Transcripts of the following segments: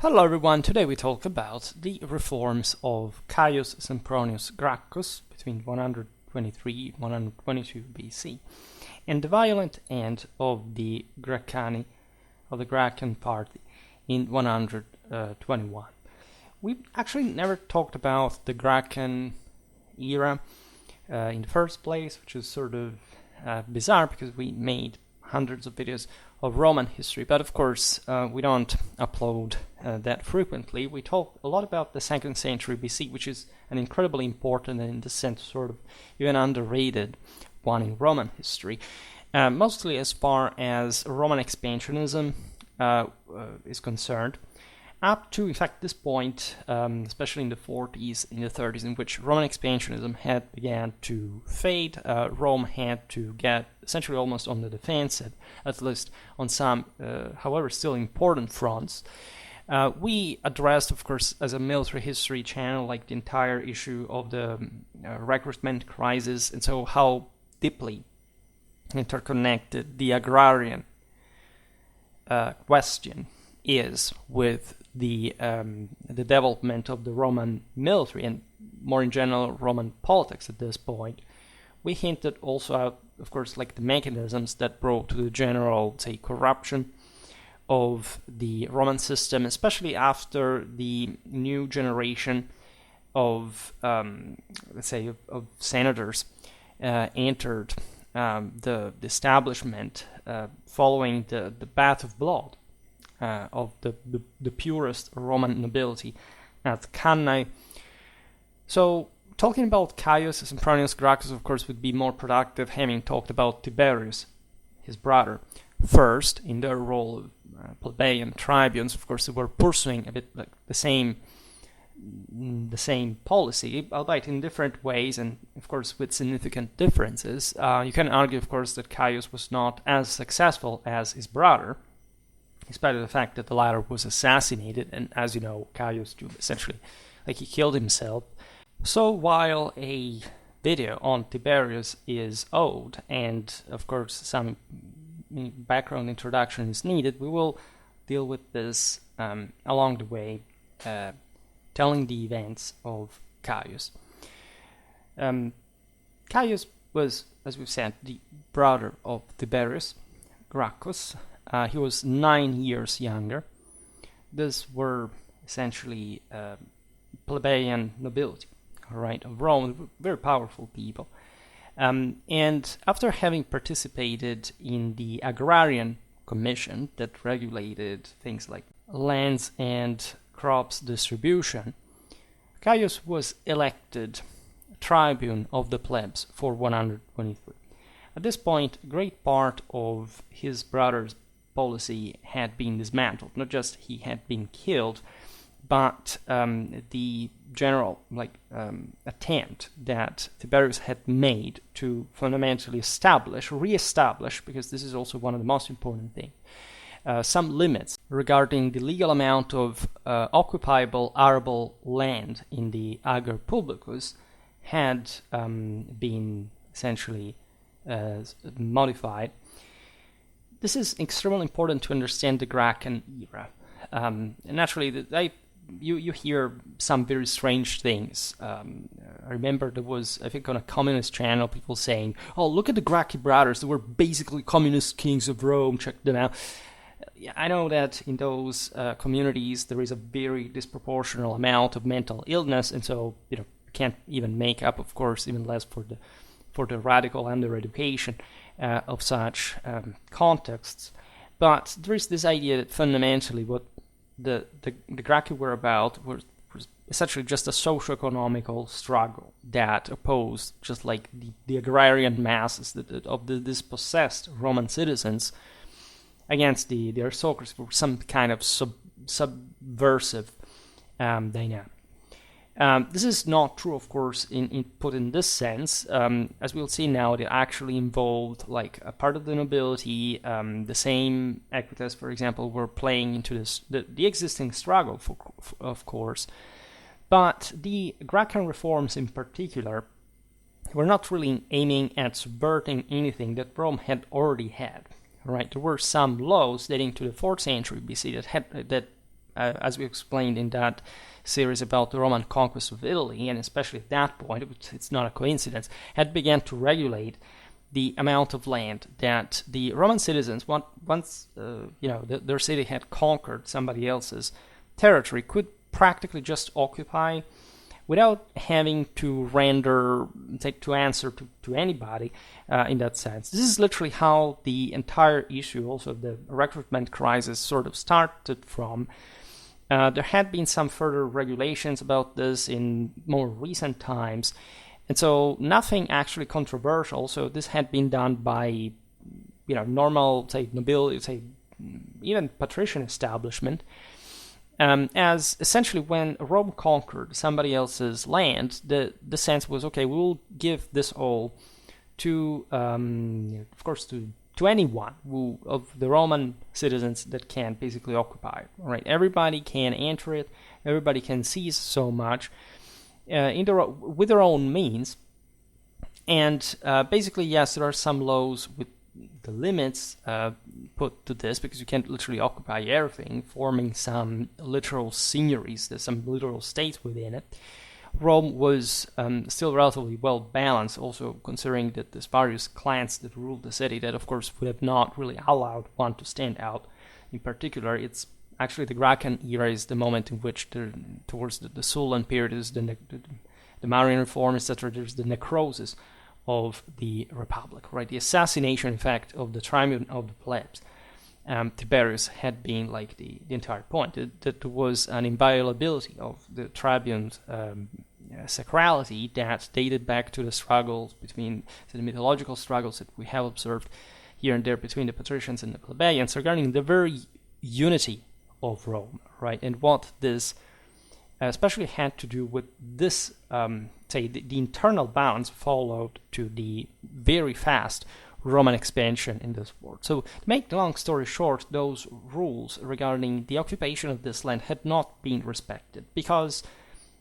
Hello everyone, today we talk about the reforms of Gaius Sempronius Gracchus between 123 and 122 BC and the violent end of the Gracchani, of the Gracchan party in 121. We actually never talked about the Gracchan era in the first place, which is sort of bizarre because we made hundreds of videos of Roman history, but of course we don't upload that frequently. We talk a lot about the 2nd century BC, which is an incredibly important and in the sense sort of even underrated one in Roman history, mostly as far as Roman expansionism is concerned. Up to, in fact, this point, especially in the 40s, in the 30s, in which Roman expansionism had began to fade, Rome had to get essentially almost on the defensive, at least on some, however, still important fronts. We addressed, of course, as a military history channel, like the entire issue of the recruitment crisis, and so how deeply interconnected the agrarian question is with the development of the Roman military and more in general Roman politics at this point. We hinted also at, of course, like the mechanisms that brought to the general, say, corruption of the Roman system, especially after the new generation of, let's say, of senators entered the establishment following the bath of blood of the purest Roman nobility at Cannae. So talking about Gaius Sempronius Gracchus, of course, would be more productive having talked about Tiberius, his brother, first in their role of plebeian tribunes. Of course, they were pursuing a bit like the same policy, albeit in different ways and, of course, with significant differences. You can argue, of course, that Gaius was not as successful as his brother, despite the fact that the latter was assassinated, and as you know, Gaius essentially, like, he killed himself. So while a video on Tiberius is owed, and of course some background introduction is needed, we will deal with this along the way, telling the events of Gaius. Gaius was, as we've said, the brother of Tiberius Gracchus. He was 9 years younger. These were essentially plebeian nobility, right, of Rome, very powerful people. And after having participated in the agrarian commission that regulated things like lands and crops distribution, Gaius was elected tribune of the plebs for 123. At this point, a great part of his brother's policy had been dismantled. Not just he had been killed, but the general attempt that Tiberius had made to fundamentally re-establish, because this is also one of the most important things, some limits regarding the legal amount of occupiable arable land in the Ager Publicus had been essentially modified. This is extremely important to understand the Gracchan era. Naturally, you hear some very strange things. I remember there was, I think, on a communist channel, people saying, "Oh, look at the Gracchi brothers. They were basically communist kings of Rome. Check them out." Yeah, I know that in those communities there is a very disproportional amount of mental illness, and so you can't even make up, of course, even less for the radical under-education of such contexts. But there is this idea that fundamentally what the Gracchi were about was essentially just a socio-economical struggle that opposed just like the agrarian masses of the dispossessed Roman citizens against the aristocracy for some kind of subversive dynamic. This is not true, of course, put in this sense. As we'll see now, it actually involved like a part of the nobility. The same equites, for example, were playing into the existing struggle, of course. But the Gracchan reforms in particular were not really aiming at subverting anything that Rome had already had. Right? There were some laws dating to the 4th century BC that as we explained in that series about the Roman conquest of Italy, and especially at that point, it's not a coincidence, had begun to regulate the amount of land that the Roman citizens, once their city had conquered somebody else's territory, could practically just occupy without having to answer to anybody in that sense. This is literally how the entire issue, also the recruitment crisis, sort of started from. There had been some further regulations about this in more recent times, and so nothing actually controversial. So this had been done by, normal, say, nobility, say, even patrician establishment. As essentially when Rome conquered somebody else's land, the sense was, okay, we will give this all to, of course, to anyone of the Roman citizens that can basically occupy it. Right? Everybody can enter it. Everybody can seize so much with their own means. And basically, yes, there are some laws with the limits put to this, because you can't literally occupy everything, forming some literal seigniories, there's some literal states within it. Rome was still relatively well balanced, also considering that there's various clans that ruled the city that, of course, would have not really allowed one to stand out. In particular, it's actually the Gracchan era is the moment in which, towards the Sullan period, is the Marian reform, etc. There's the necrosis of the Republic, right? The assassination, in fact, of the tribune of the plebs, Tiberius, had been like the entire point. That was an inviolability of the tribune's sacrality that dated back to the struggles between the mythological struggles that we have observed here and there between the patricians and the plebeians regarding the very unity of Rome, right? And what this especially had to do with this, the internal balance followed to the very fast Roman expansion in this world. So, to make the long story short, those rules regarding the occupation of this land had not been respected, because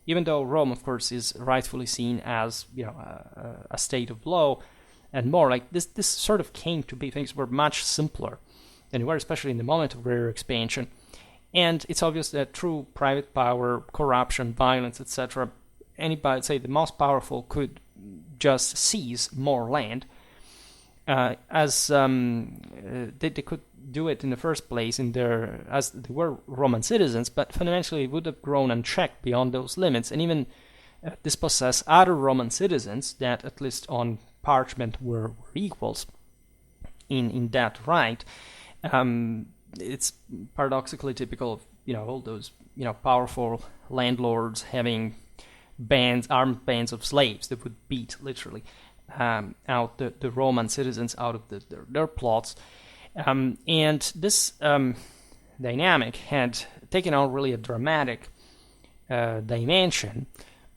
even though Rome, of course, is rightfully seen as a state of law and more, like this sort of came to be, things were much simpler than they were, especially in the moment of their expansion. And it's obvious that through private power, corruption, violence, etc., anybody, say the most powerful, could just seize more land, as they could do it in the first place as they were Roman citizens, but fundamentally it would have grown unchecked beyond those limits, and even dispossess other Roman citizens that, at least on parchment, were equals in that right. It's paradoxically typical of all those powerful landlords having armed bands of slaves that would beat literally out the Roman citizens out of their plots, and this dynamic had taken on really a dramatic dimension,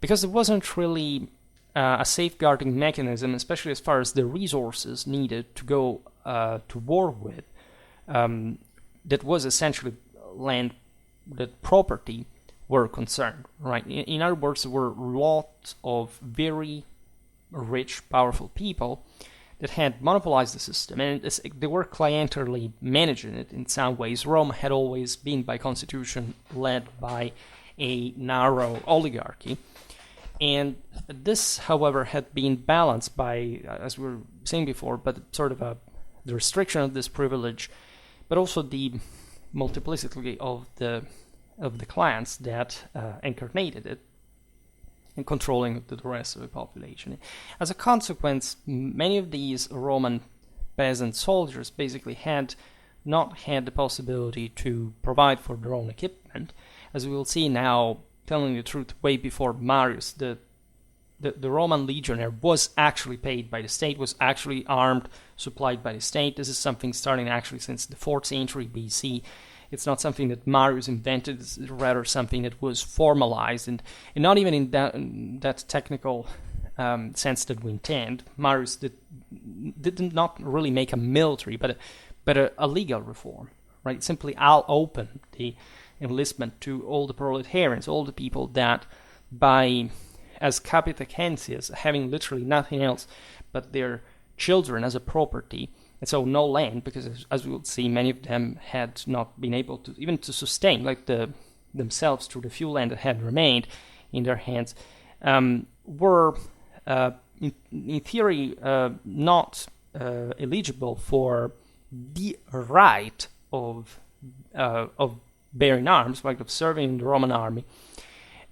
because there wasn't really a safeguarding mechanism, especially as far as the resources needed to go to war with. That was essentially land, that property were concerned, right? In other words, there were lots of very rich, powerful people that had monopolized the system, and they were clientelely managing it in some ways. Rome had always been, by constitution, led by a narrow oligarchy, and this, however, had been balanced by, as we were saying before, but sort of the restriction of this privilege, but also the multiplicity of the clans that incarnated it, and controlling the rest of the population. As a consequence, many of these Roman peasant soldiers basically had not had the possibility to provide for their own equipment. As we will see now, telling the truth, way before Marius, the Roman legionnaire was actually paid by the state, was actually armed, supplied by the state. This is something starting actually since the 4th century BC. It's not something that Marius invented, it's rather something that was formalized, and not even in that technical sense that we intend. Marius did not really make a military, but a legal reform, right? Simply, I'll open the enlistment to all the proletarians, all the people that, as capita census, having literally nothing else but their children as a property, and so no land, because as we will see, many of them had not been able to even to sustain, like the themselves through the few land that had remained in their hands, were in theory not eligible for the right of bearing arms, like of serving in the Roman army.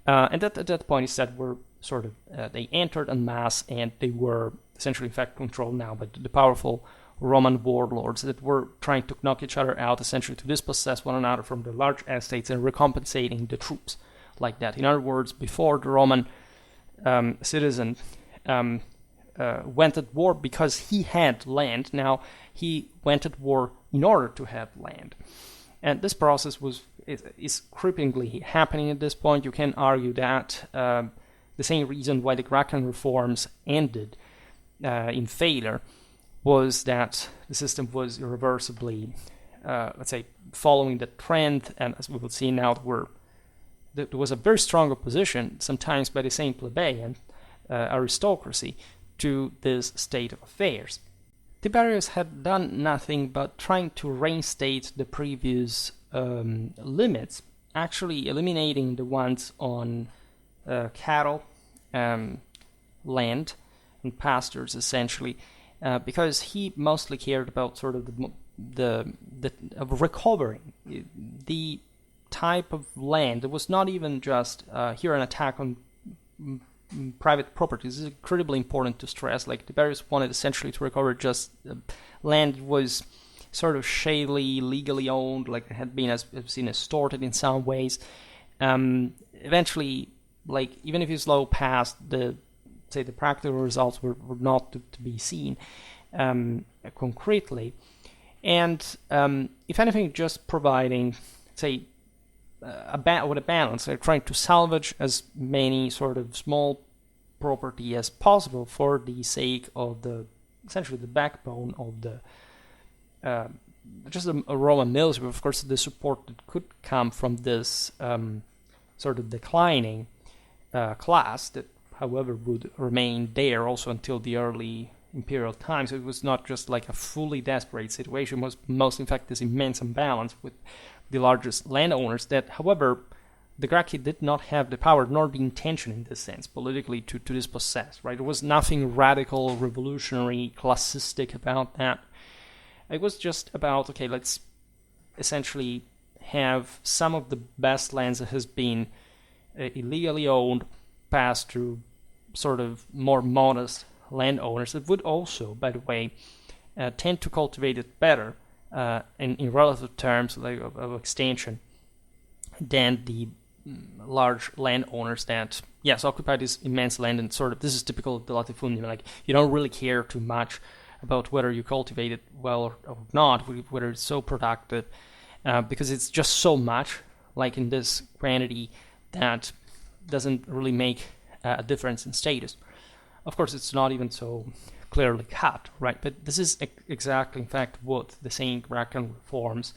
And at that point, instead, were sort of they entered en masse, and they were essentially, in fact, controlled now by the powerful Roman warlords that were trying to knock each other out, essentially to dispossess one another from the large estates and recompensating the troops like that. In other words, before the Roman citizen went at war because he had land, now he went at war in order to have land. And this process is creepingly happening at this point. You can argue that the same reason why the Gracchan reforms ended in failure was that the system was irreversibly, let's say, following the trend, and as we will see now, there was a very strong opposition, sometimes by the same plebeian aristocracy, to this state of affairs. Tiberius had done nothing but trying to reinstate the previous limits, actually eliminating the ones on cattle, land, and pastures, essentially, because he mostly cared about sort of the recovering the type of land. It was not even just here an attack on private property. This is incredibly important to stress. Like, Tiberius wanted essentially to recover just land that was sort of shadily, legally owned, like it had been, as we've seen, extorted in some ways. Eventually, like, even if he's low past the practical results were not to be seen concretely. And if anything, just providing, say, with a balance, they're trying to salvage as many sort of small property as possible for the sake of essentially the backbone of the just a Roman military. Of course, the support that could come from this sort of declining class that, however, would remain there also until the early imperial times. It was not just like a fully desperate situation. It was mostly, in fact, this immense imbalance with the largest landowners that, however, the Gracchi did not have the power nor the intention in this sense politically to dispossess, right? There was nothing radical, revolutionary, classistic about that. It was just about, okay, let's essentially have some of the best lands that has been illegally owned pass through sort of more modest landowners that would also, by the way, tend to cultivate it better in relative terms like of extension than the large landowners that, yes, occupy this immense land, and sort of this is typical of the latifundium. Like, you don't really care too much about whether you cultivate it well or not, whether it's so productive, because it's just so much, like in this quantity, that doesn't really make a difference in status. Of course, it's not even so clearly cut, right? But this is exactly, in fact, what the St. Gracchan reforms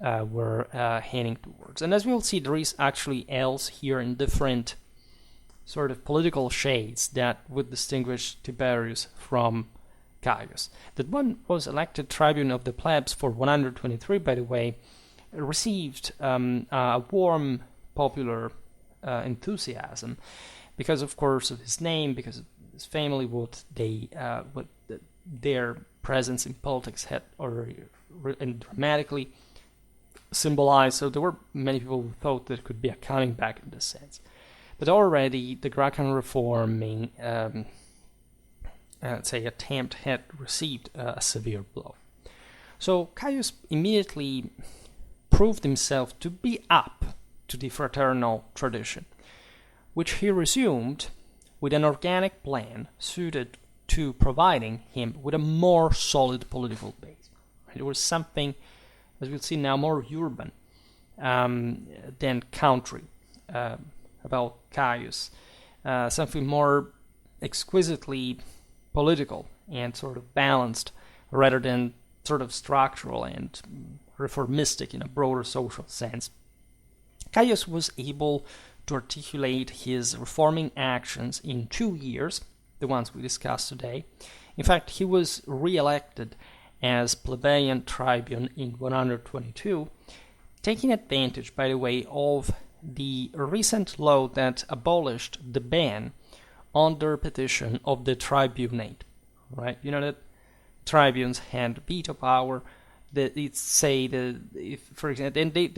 were heading towards. And as we will see, there is actually else here in different sort of political shades that would distinguish Tiberius from Gaius. That one was elected tribune of the plebs for 123, by the way, received a warm popular enthusiasm because, of course, of his name, because of his family, what their presence in politics had already and dramatically symbolized. So there were many people who thought that it could be a coming back in this sense. But already the Gracchan reforming attempt had received a severe blow. So Gaius immediately proved himself to be up to the fraternal tradition, which he resumed with an organic plan suited to providing him with a more solid political base. It was something, as we'll see now, more urban than country about Gaius, something more exquisitely political and sort of balanced rather than sort of structural and reformistic in a broader social sense. Gaius was able to articulate his reforming actions in 2 years, the ones we discussed today. In fact, he was re-elected as plebeian tribune in 122, taking advantage, by the way, of the recent law that abolished the ban on the repetition of the tribunate, right? You know that tribunes had veto power. That it's say that if, for example, and they had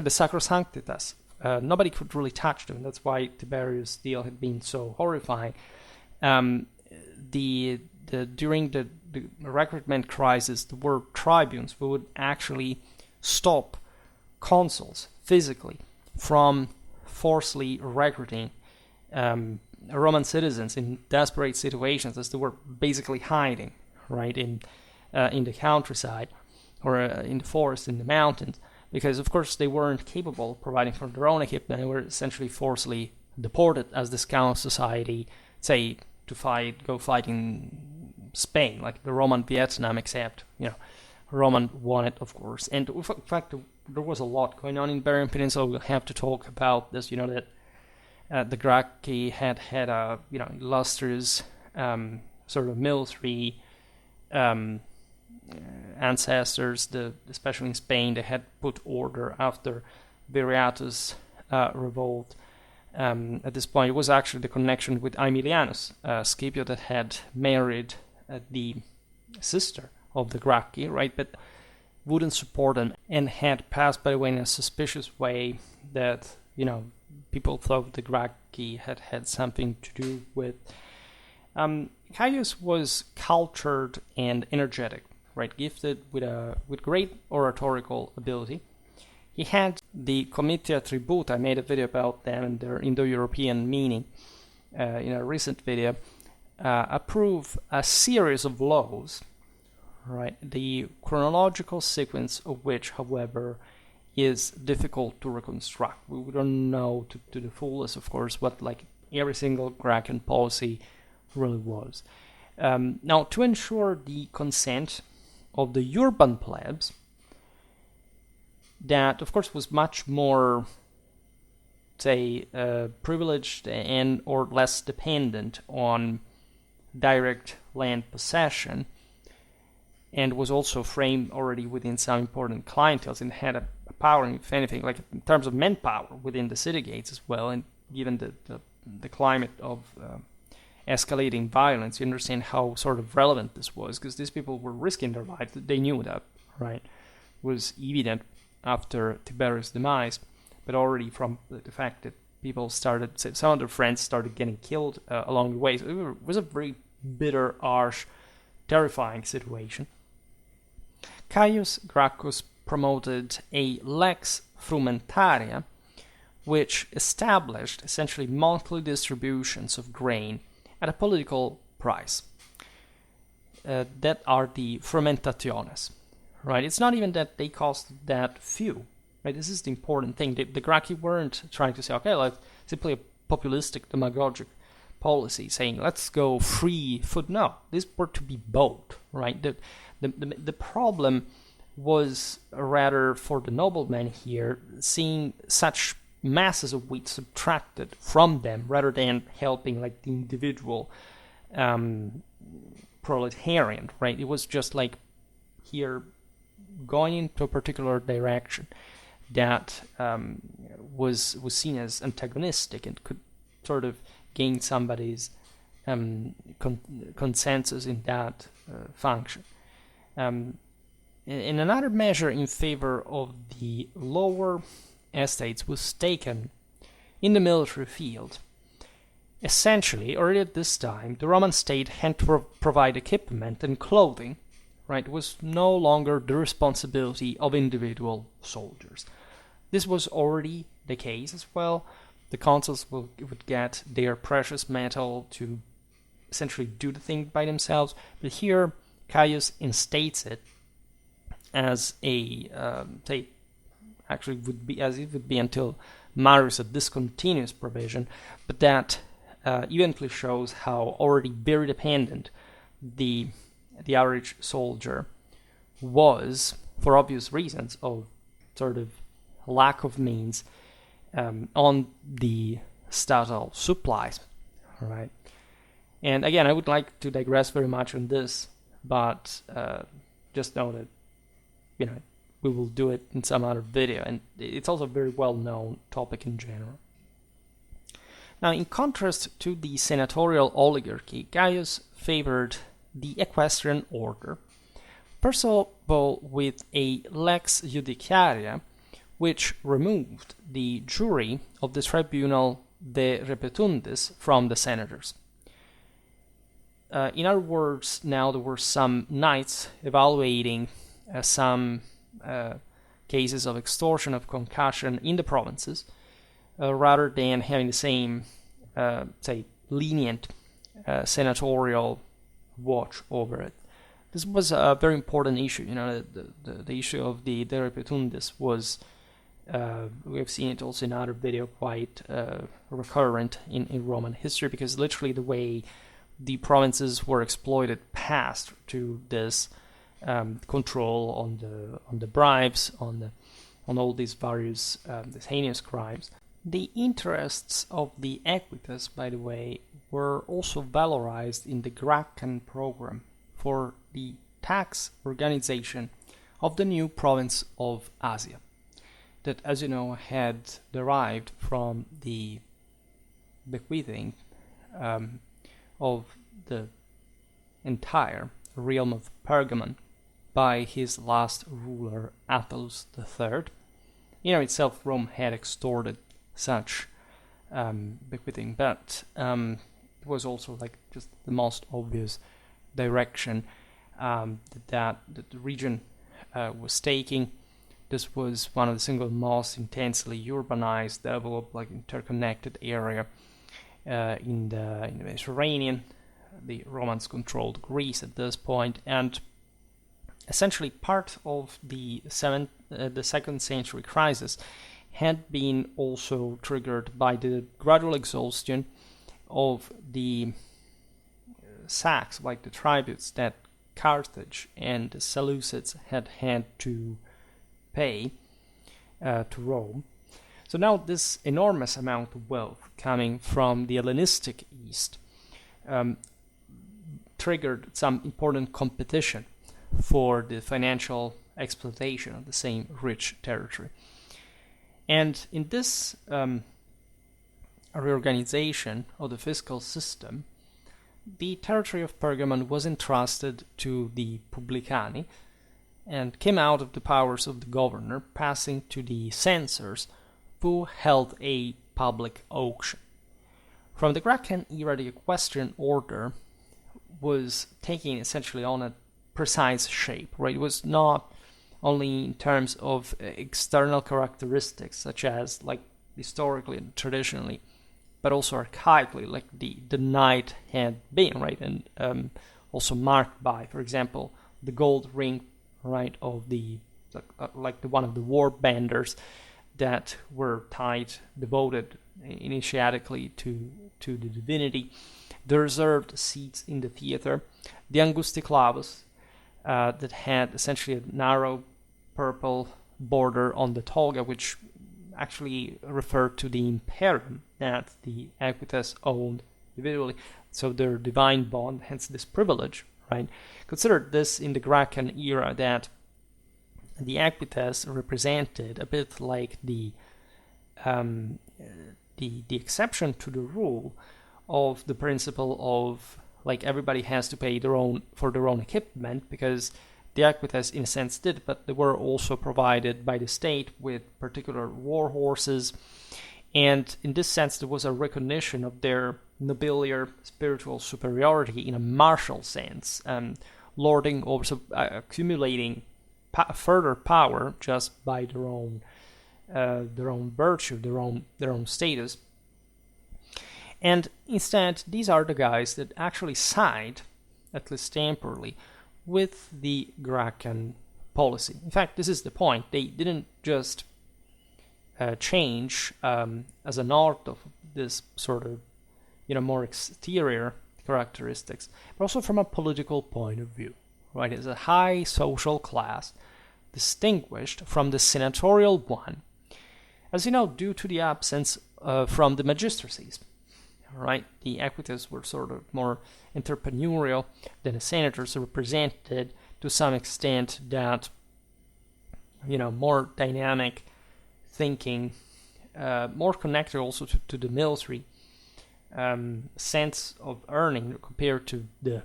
the sacrosanctitas. Nobody could really touch them. That's why Tiberius' deal had been so horrifying. During the recruitment crisis, there were tribunes who would actually stop consuls physically from forcibly recruiting Roman citizens in desperate situations, as they were basically hiding, right, in the countryside or in the forest, in the mountains, because of course they weren't capable of providing for their own equipment. They were essentially forcibly deported as the scout society, say, to go fight in Spain, like the Roman Vietnam, except, Roman won it, of course. And in fact, there was a lot going on in Iberian Peninsula. We'll have to talk about this, that the Gracchi had a, illustrious sort of military ancestors, especially in Spain. They had put order after Viriatus revolt. At this point, it was actually the connection with Aemilianus Scipio that had married the sister of the Gracchi, right? But wouldn't support them and had passed, by the way, in a suspicious way that, people thought the Gracchi had something to do with. Gaius was cultured and energetic, right? Gifted with great oratorical ability. He had the Comitia Tributa. I made a video about them and their Indo-European meaning in a recent video. Approve a series of laws, right? The chronological sequence of which, however, is difficult to reconstruct. We don't know to the fullest, of course, what every single Gracchan policy really was. Now, to ensure the consent of the urban plebs, that, of course, was much more, say, privileged and or less dependent on direct land possession, and was also framed already within some important clienteles and had a power, if anything, like in terms of manpower within the city gates as well. And given the climate of escalating violence, you understand how sort of relevant this was, because these people were risking their lives. They knew that, right? It was evident after Tiberius' demise, but already from the fact that people started, some of their friends started getting killed along the way. So it was a very bitter, harsh, terrifying situation. Gaius Gracchus promoted a lex frumentaria, which established essentially monthly distributions of grain at a political price. That are the frumentationes, right? It's not even that they cost that few, right? This is the important thing. The Gracchi weren't trying to say, okay, like simply a populistic, demagogic policy saying, let's go free food. No, these were to be bought, right? The problem was rather for the noblemen here, seeing such masses of wheat subtracted from them rather than helping like the individual proletarian, right? It was just like here going into a particular direction that was seen as antagonistic and could sort of gain somebody's consensus in that function. And another measure in favor of the lower estates was taken in the military field. Essentially, already at this time, the Roman state had to provide equipment and clothing, right? It was no longer the responsibility of individual soldiers. This was already the case as well. The consuls would get their precious metal to essentially do the thing by themselves, but here Gaius instates it as a actually would be as it would be until Marius a discontinuous provision, but that eventually shows how already very dependent the average soldier was, for obvious reasons of sort of lack of means, on the statal supplies, right? And again, I would like to digress very much on this, but just know that we will do it in some other video, and it's also a very well-known topic in general. Now, in contrast to the senatorial oligarchy, Gaius favored the equestrian order, first of all with a lex judiciaria, which removed the jury of the tribunal de repetundis from the senators. In other words, now there were some knights evaluating some cases of extortion, of concussion in the provinces, rather than having the same, say, lenient senatorial watch over it. This was a very important issue. The issue of the de repetundis was, we have seen it also in other video, quite recurrent in Roman history, because literally the way the provinces were exploited passed to this control on the bribes, on all these various these heinous crimes. The interests of the equites, by the way, were also valorized in the Gracchan program for the tax organization of the new province of Asia, that, as you know, had derived from the bequeathing of the entire realm of Pergamon by his last ruler, Attalus III. In itself, Rome had extorted such bequeathing, but it was also like just the most obvious direction that the region was taking. This was one of the single most intensely urbanized, developed, like interconnected area in the Mediterranean. The Romans controlled Greece at this point, and essentially part of the 2nd century crisis had been also triggered by the gradual exhaustion of the sacks, like the tributes that Carthage and the Seleucids had to pay to Rome. So now this enormous amount of wealth coming from the Hellenistic East triggered some important competition for the financial exploitation of the same rich territory. And in this reorganization of the fiscal system, the territory of Pergamon was entrusted to the Publicani and came out of the powers of the governor, passing to the censors, who held a public auction. From the Gracchan era, the equestrian order was taking essentially on a precise shape, right? It was not only in terms of external characteristics, such as like historically and traditionally, but also archaically, like the knight had been, right? And also marked by, for example, the gold ring, right, of the like the one of the war banders that were tied, devoted initiatically to the divinity, the reserved seats in the theater, the angusticlavus that had essentially a narrow purple border on the toga, which actually referred to the imperium that the equites owned individually, so their divine bond, hence this privilege, right? Consider this in the Gracchan era, that the equites represented a bit like the exception to the rule of the principle of like everybody has to pay for their own equipment, because the equites in a sense did, but they were also provided by the state with particular war horses, and in this sense there was a recognition of their nobiliar spiritual superiority in a martial sense, lording over, accumulating further power just by their own virtue, their own status. And instead, these are the guys that actually side, at least temporarily, with the Gracchan policy. In fact, this is the point. They didn't just change as a north of this sort of, more exterior characteristics, but also from a political point of view, right? As a high social class, distinguished from the senatorial one, as you know, due to the absence from the magistracies. Right, the equites were sort of more entrepreneurial than the senators, represented to some extent that more dynamic thinking, more connected also to the military sense of earning compared to the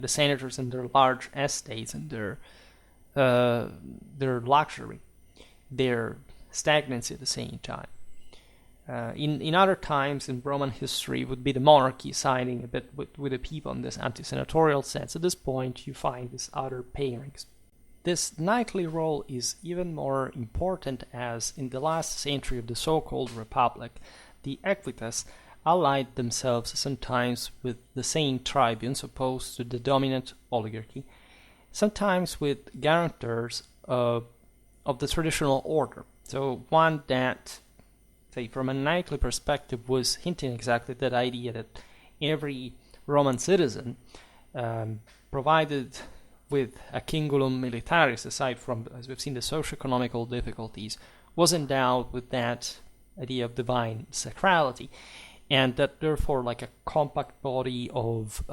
senators and their large estates and their luxury, their stagnancy at the same time. In other times in Roman history would be the monarchy siding a bit with the people in this anti-senatorial sense. At this point you find these other pairings. This knightly role is even more important as in the last century of the so-called Republic, the equites allied themselves sometimes with the same tribunes opposed to the dominant oligarchy, sometimes with guarantors of the traditional order. So one that, say, from a knightly perspective was hinting exactly that idea that every Roman citizen, provided with a cingulum militaris, aside from, as we've seen, the socio-economical difficulties, was endowed with that idea of divine sacrality, and that therefore, like a compact body of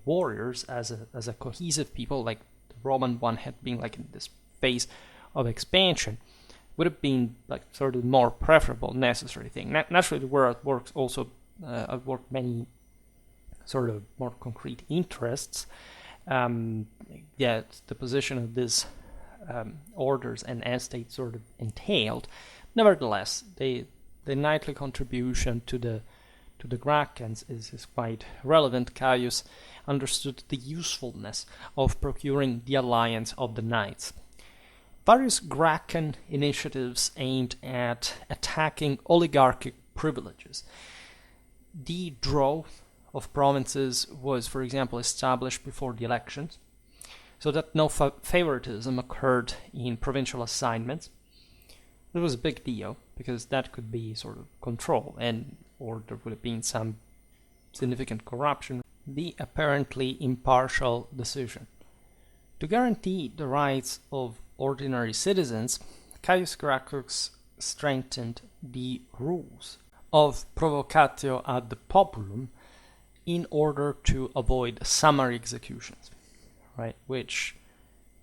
warriors, as a cohesive people, like the Roman one had been like in this phase of expansion, would have been like sort of more preferable, necessary thing. Naturally, there were at work also many sort of more concrete interests. Yet the position of these orders and estates sort of entailed. Nevertheless, the knightly contribution to the Gracchans is quite relevant. Gaius understood the usefulness of procuring the alliance of the knights. Various Gracchan initiatives aimed at attacking oligarchic privileges. The draw of provinces was, for example, established before the elections, so that no favoritism occurred in provincial assignments. It was a big deal, because that could be sort of control, or there would have been some significant corruption. The apparently impartial decision. To guarantee the rights of ordinary citizens, Gaius Gracchus strengthened the rules of provocatio ad populum in order to avoid summary executions, right? Which,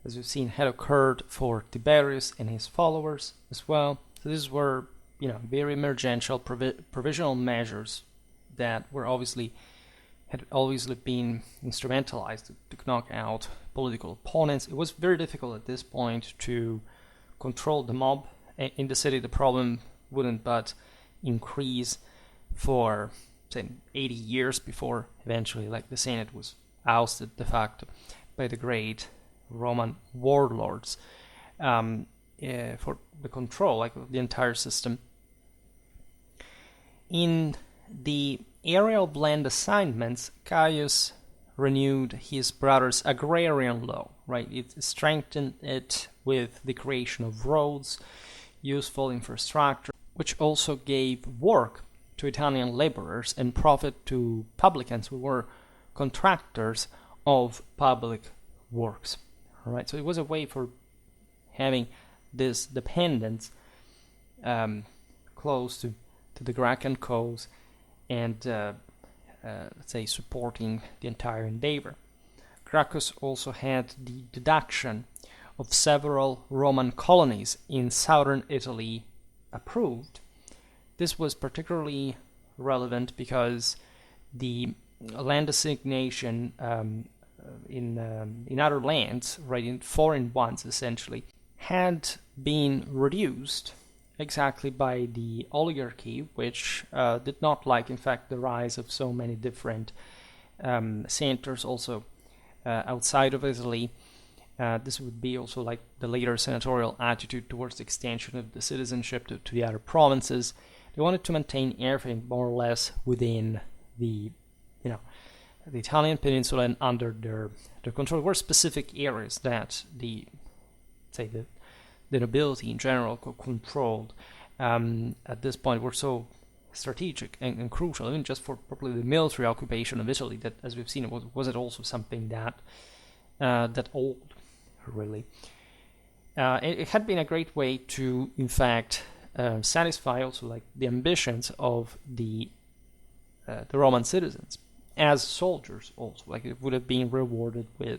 as we've seen, had occurred for Tiberius and his followers as well. So these were, very emergential provisional measures that had obviously been instrumentalized to knock out political opponents. It was very difficult at this point to control the mob in the city. The problem wouldn't but increase for, say, 80 years before eventually, like, the Senate was ousted de facto by the great Roman warlords for the control, like, of the entire system. In the area of land assignments, Gaius renewed his brother's agrarian law, right? It strengthened it with the creation of roads, useful infrastructure, which also gave work to Italian laborers and profit to publicans who were contractors of public works. All right, so it was a way for having this dependence close to the Gracchan cause and let's say supporting the entire endeavor. Gracchus also had the deduction of several Roman colonies in southern Italy approved. This was particularly relevant because the land assignation in other lands, right, in foreign ones essentially, had been reduced exactly by the oligarchy, which did not like, in fact, the rise of so many different centers also outside of Italy. This would be also like the later senatorial attitude towards the extension of the citizenship to the other provinces. They wanted to maintain everything more or less within the Italian peninsula and under their control. There were specific areas that the nobility in general controlled at this point were so strategic and crucial, even just for probably the military occupation of Italy, that, as we've seen, was it also something that old, really. It had been a great way to, in fact, satisfy also like the ambitions of the Roman citizens as soldiers also. Like, it would have been rewarded with,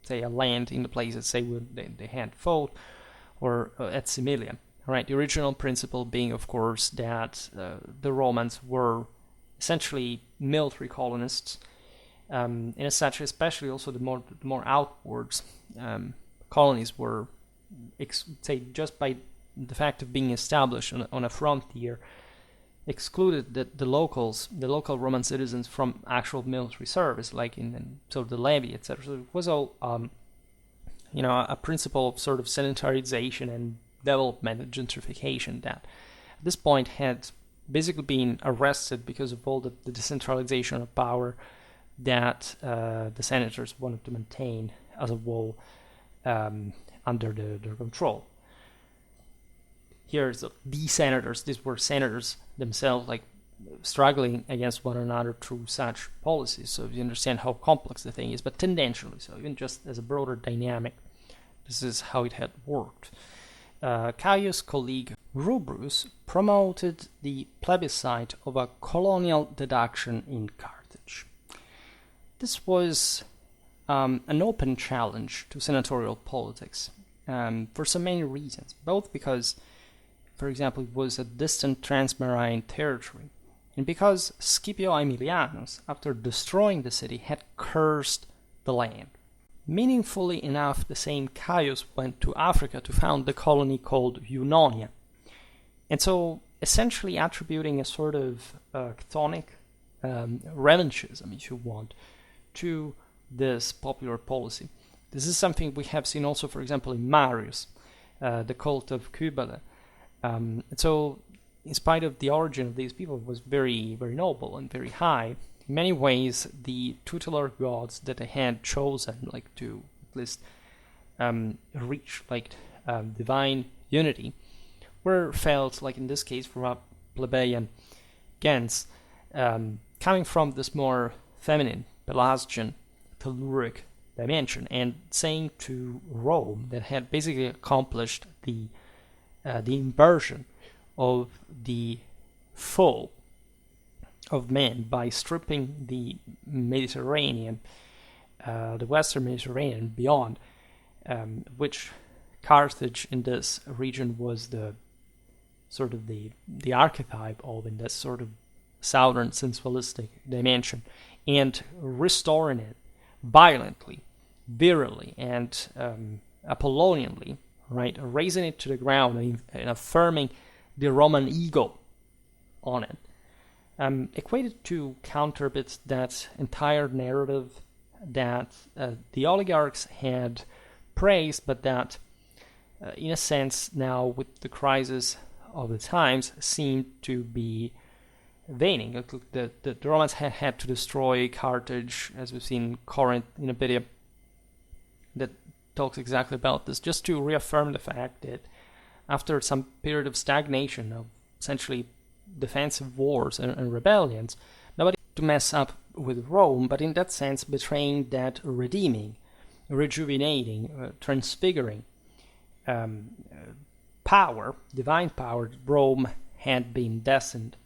say, a land in the places, say, where they had fought, or at Similia. Right, the original principle being, of course, that the Romans were essentially military colonists, and as such, especially also the more outwards colonies were, say, just by the fact of being established on a frontier, excluded the local Roman citizens from actual military service, like in sort of the levy, etc. So it was all, a principle of sort of sanitarization and development and gentrification that at this point had basically been arrested because of all the decentralization of power that the senators wanted to maintain as a whole under their control. Here's the senators. These were senators themselves, like struggling against one another through such policies. So you understand how complex the thing is, but tendentially, so even just as a broader dynamic, this is how it had worked. Caius' colleague Rubrus promoted the plebiscite of a colonial deduction in Carthage. This was an open challenge to senatorial politics for so many reasons, both because, for example, it was a distant transmarine territory, and because Scipio Aemilianus, after destroying the city, had cursed the land. Meaningfully enough, the same Caius went to Africa to found the colony called Eunonia, and so essentially attributing a sort of chthonic revanchism, if you want, to this popular policy. This is something we have seen also, for example, in Marius, the cult of Cybele. So, in spite of the origin of these people, was very, very noble and very high. In many ways, the tutelar gods that they had chosen, like to at least reach divine unity, were felt, like in this case, from a plebeian gens, coming from this more feminine, Pelasgian, telluric dimension, and saying to Rome that had basically accomplished the inversion of the fall of men by stripping the Mediterranean, the Western Mediterranean beyond, which Carthage in this region was the sort of the archetype of, in this sort of southern sensualistic dimension, and restoring it violently, virulently, and Apollonianly, right, raising it to the ground and affirming the Roman ego on it, equated to counter bit that entire narrative that the oligarchs had praised, but that, in a sense, now with the crisis of the times, seemed to be waning. The Romans had to destroy Carthage, as we've seen in Corinth in a video that talks exactly about this, just to reaffirm the fact that after some period of stagnation, of essentially defensive wars and rebellions, nobody to mess up with Rome, but in that sense betraying that redeeming, rejuvenating, transfiguring power, divine power that Rome had been destined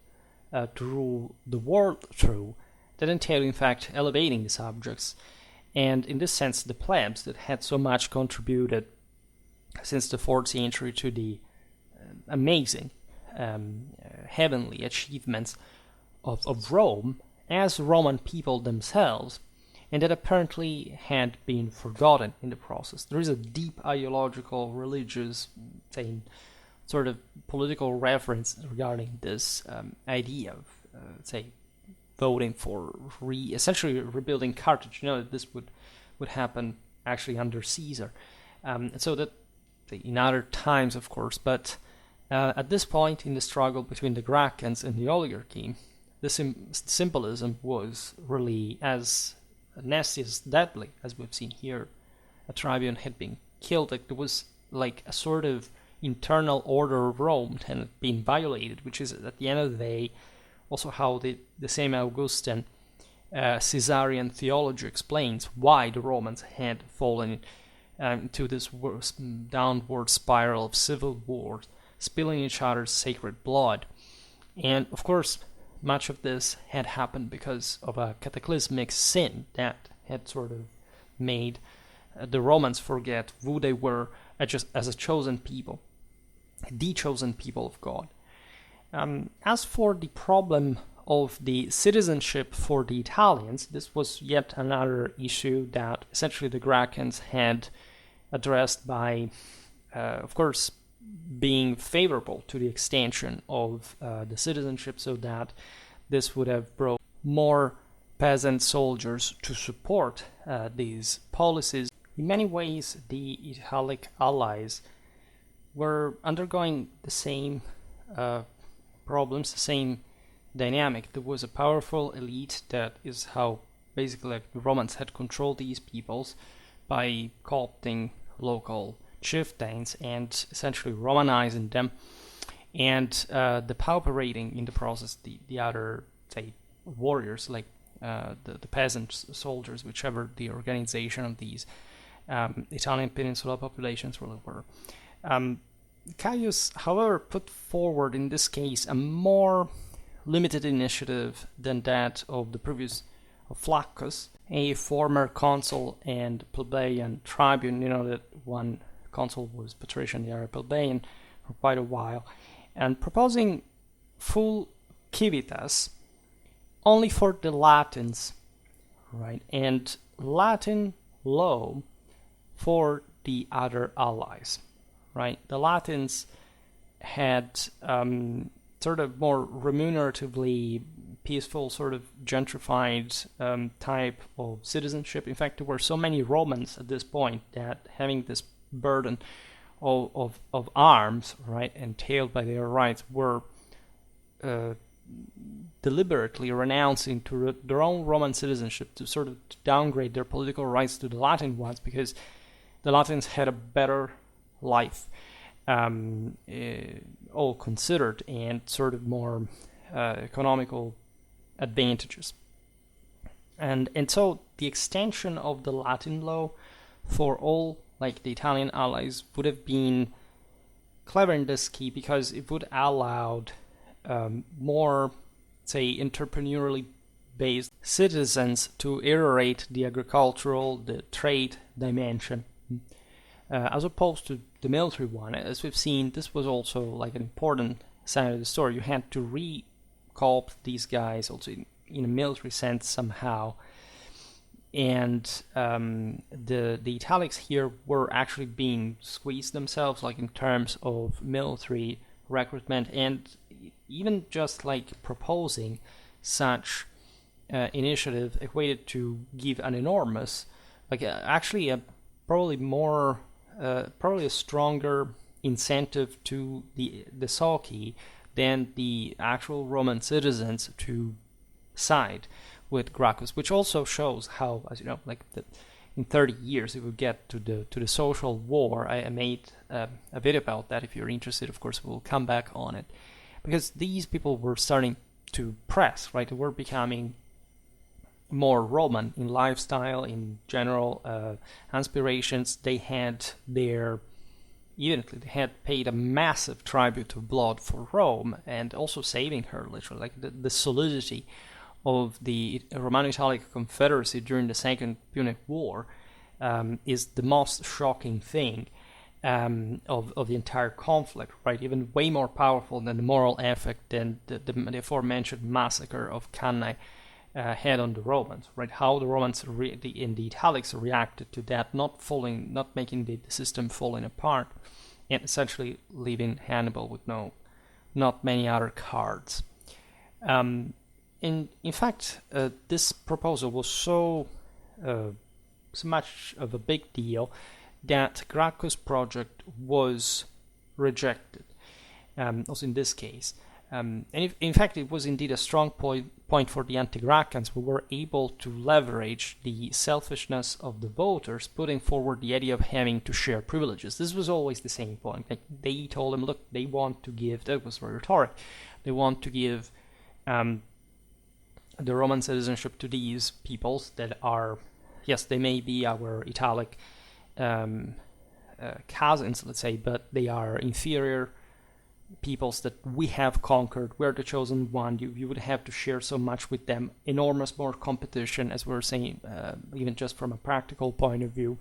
to rule the world through, that entailed in fact elevating the subjects, and in this sense the plebs that had so much contributed since the 4th century to the amazing heavenly achievements of Rome as Roman people themselves, and that apparently had been forgotten in the process. There is a deep ideological, religious, say, sort of political reference regarding this idea of, say, voting for essentially rebuilding Carthage. You know that this would happen actually under Caesar, so that in other times, of course, but at this point in the struggle between the Gracchans and the oligarchy, the symbolism was really as nasty, as deadly, as we've seen here. A tribune had been killed. Like, there was like a sort of internal order of Rome that had been violated, which is at the end of the day also how the same Augustan Caesarian theology explains why the Romans had fallen into this downward spiral of civil war, spilling each other's sacred blood. And of course, much of this had happened because of a cataclysmic sin that had sort of made the Romans forget who they were as a chosen people, the chosen people of God. As for the problem of the citizenship for the Italians, this was yet another issue that essentially the Gracchans had addressed by, of course, being favorable to the extension of the citizenship, so that this would have brought more peasant soldiers to support these policies. In many ways, the Italic allies were undergoing the same problems, the same dynamic. There was a powerful elite, that is how basically the Romans had controlled these peoples by co-opting local chieftains and essentially Romanizing them, and depauperating in the process the other, say, warriors, like the peasant soldiers, whichever the organization of these Italian peninsula populations really were. Gaius, however, put forward in this case a more limited initiative than that of the previous of Flaccus, a former consul and plebeian tribune. You know that one consul was patrician, the other plebeian, for quite a while, and proposing full civitas only for the Latins, right, and Latin law for the other allies, right. The Latins had sort of more remuneratively peaceful, sort of gentrified type of citizenship. In fact, there were so many Romans at this point that having this burden of arms, right, entailed by their rights, were deliberately renouncing to their own Roman citizenship to sort of downgrade their political rights to the Latin ones, because the Latins had a better life, all considered, and sort of more economical advantages. And so the extension of the Latin law for all, like, the Italian allies would have been clever in this key, because it would allowed more, say, entrepreneurially based citizens to iterate the agricultural, the trade dimension, as opposed to the military one. As we've seen, this was also like an important side of the story. You had to re-co-opt these guys also in a military sense somehow. And the Italics here were actually being squeezed themselves, like in terms of military recruitment, and even just like proposing such initiative equated to give an enormous, like actually a probably a stronger incentive to the Socii than the actual Roman citizens to side with Gracchus, which also shows how, as you know, like in 30 years it would get to the social war. I made a video about that. If you're interested, of course, we'll come back on it, because these people were starting to press, right? They were becoming more Roman in lifestyle, in general aspirations. They had evidently they had paid a massive tribute of blood for Rome, and also saving her, literally, like the solidity of the Romano-Italic Confederacy during the Second Punic War is the most shocking thing of the entire conflict, right? Even way more powerful than the moral effect than the aforementioned massacre of Cannae had on the Romans, right? How the Romans in the Italics reacted to that, not making the system falling apart, and essentially leaving Hannibal with not many other cards. In fact, this proposal was so much of a big deal that Gracchus' project was rejected, also in this case. And in fact, it was indeed a strong point for the anti-Graccans, who were able to leverage the selfishness of the voters, putting forward the idea of having to share privileges. This was always the same point. Like, they told them, look, they want to give, that was very rhetoric, they want to give the Roman citizenship to these peoples that are, yes, they may be our Italic cousins, let's say, but they are inferior peoples that we have conquered. We're the chosen one. You would have to share so much with them. Enormous more competition, as we're saying, even just from a practical point of view.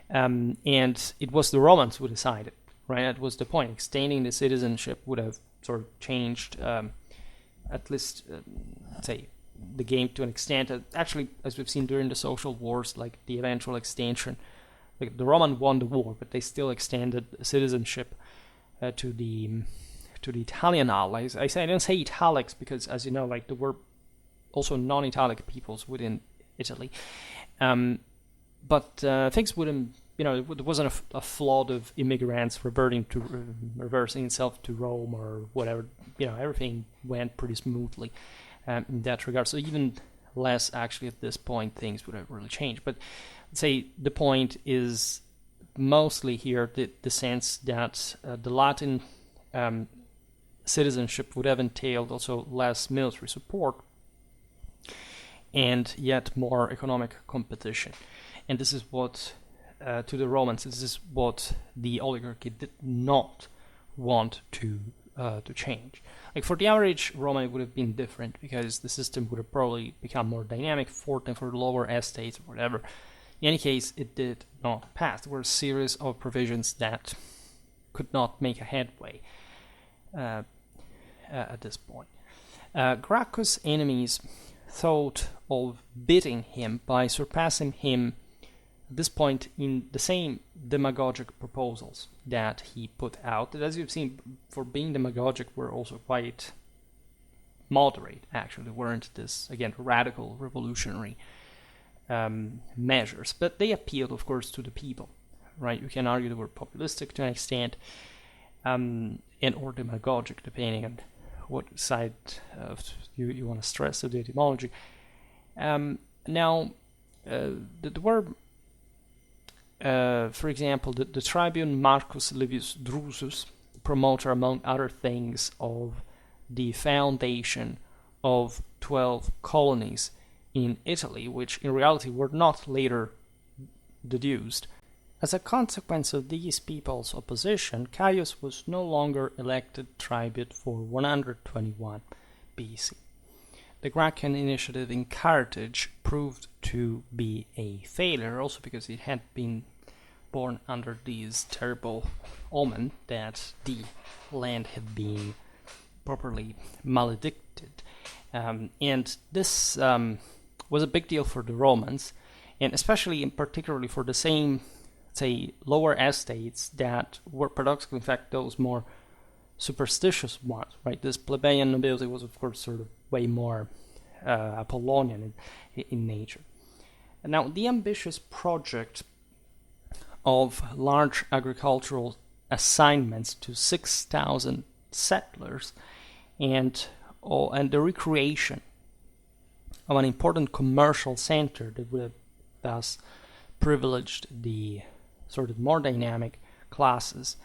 And it was the Romans who decided, right? That was the point. Extending the citizenship would have sort of changed, at least, say, the game to an extent. Actually, as we've seen during the social wars, like the eventual extension, like the Roman won the war, but they still extended citizenship to the Italian allies. I don't say Italics because, as you know, like there were also non-Italic peoples within Italy. But things wouldn't, there wasn't a flood of immigrants reversing itself to Rome or whatever. Everything went pretty smoothly in that regard. So even less, actually, at this point, things would have really changed. But I'd say the point is mostly here the sense that the Latin citizenship would have entailed also less military support and yet more economic competition. And this is what, to the Romans, this is what the oligarchy did not want to change. Like for the average Roman, it would have been different because the system would have probably become more dynamic for them, for the lower estates or whatever. In any case, it did not pass. There were a series of provisions that could not make a headway at this point. Gracchus' enemies thought of beating him by surpassing him at this point in the same demagogic proposals that he put out, that, as you've seen, for being demagogic, were also quite moderate, actually. They weren't this, again, radical, revolutionary measures, but they appealed, of course, to the people, right? You can argue they were populistic to an extent, and or demagogic, depending on what side you want to stress of the etymology. Now, there were, for example, the tribune Marcus Livius Drusus, promoter, among other things, of the foundation of 12 colonies in Italy, which in reality were not later deduced. As a consequence of these people's opposition, Gaius was no longer elected tribune for 121 BC. The Gracchian initiative in Carthage proved to be a failure, also because it had been born under this terrible omen that the land had been properly maledicted. And this was a big deal for the Romans, and especially and particularly for the same, say, lower estates that were paradoxically, in fact, those more superstitious ones, right? This plebeian nobility was, of course, sort of way more Apollonian in nature. And now, the ambitious project of large agricultural assignments to 6,000 settlers and the recreation of an important commercial center that would have thus privileged the sort of more dynamic classes,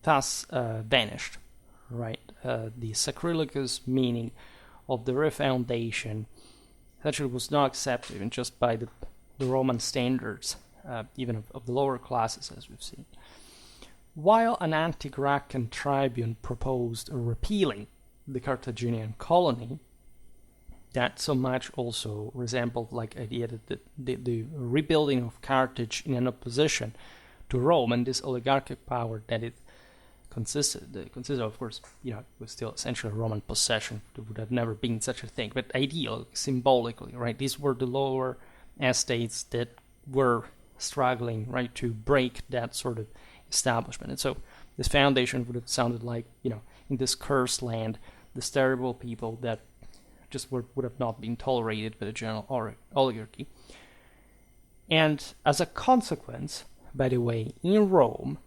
thus vanished, right? The sacrilegious meaning of the refoundation actually was not accepted even just by the Roman standards, even of the lower classes, as we've seen. While an anti-Gracchan tribune proposed repealing the Carthaginian colony, that so much also resembled like idea that the rebuilding of Carthage in an opposition to Rome and this oligarchic power that it consisted of, of course, it was still essentially a Roman possession. There would have never been such a thing, but ideal, symbolically, right? These were the lower estates that were struggling, right, to break that sort of establishment. And so this foundation would have sounded like, in this cursed land, this terrible people that just would have not been tolerated by the general oligarchy. And as a consequence, by the way, in Rome,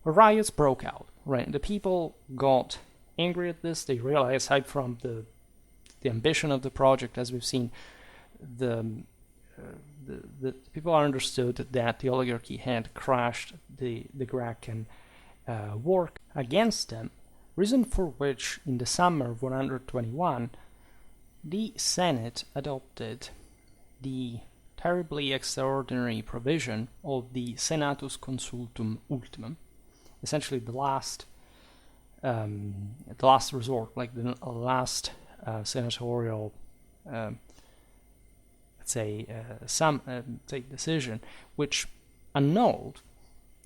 riots broke out, right? The people got angry at this. They realized, aside from the ambition of the project, as we've seen, the people understood that the oligarchy had crashed the Gracchan work against them, reason for which in the summer of 121 the Senate adopted the terribly extraordinary provision of the Senatus Consultum Ultimum, essentially the last resort, like the last senatorial, let's decision which annulled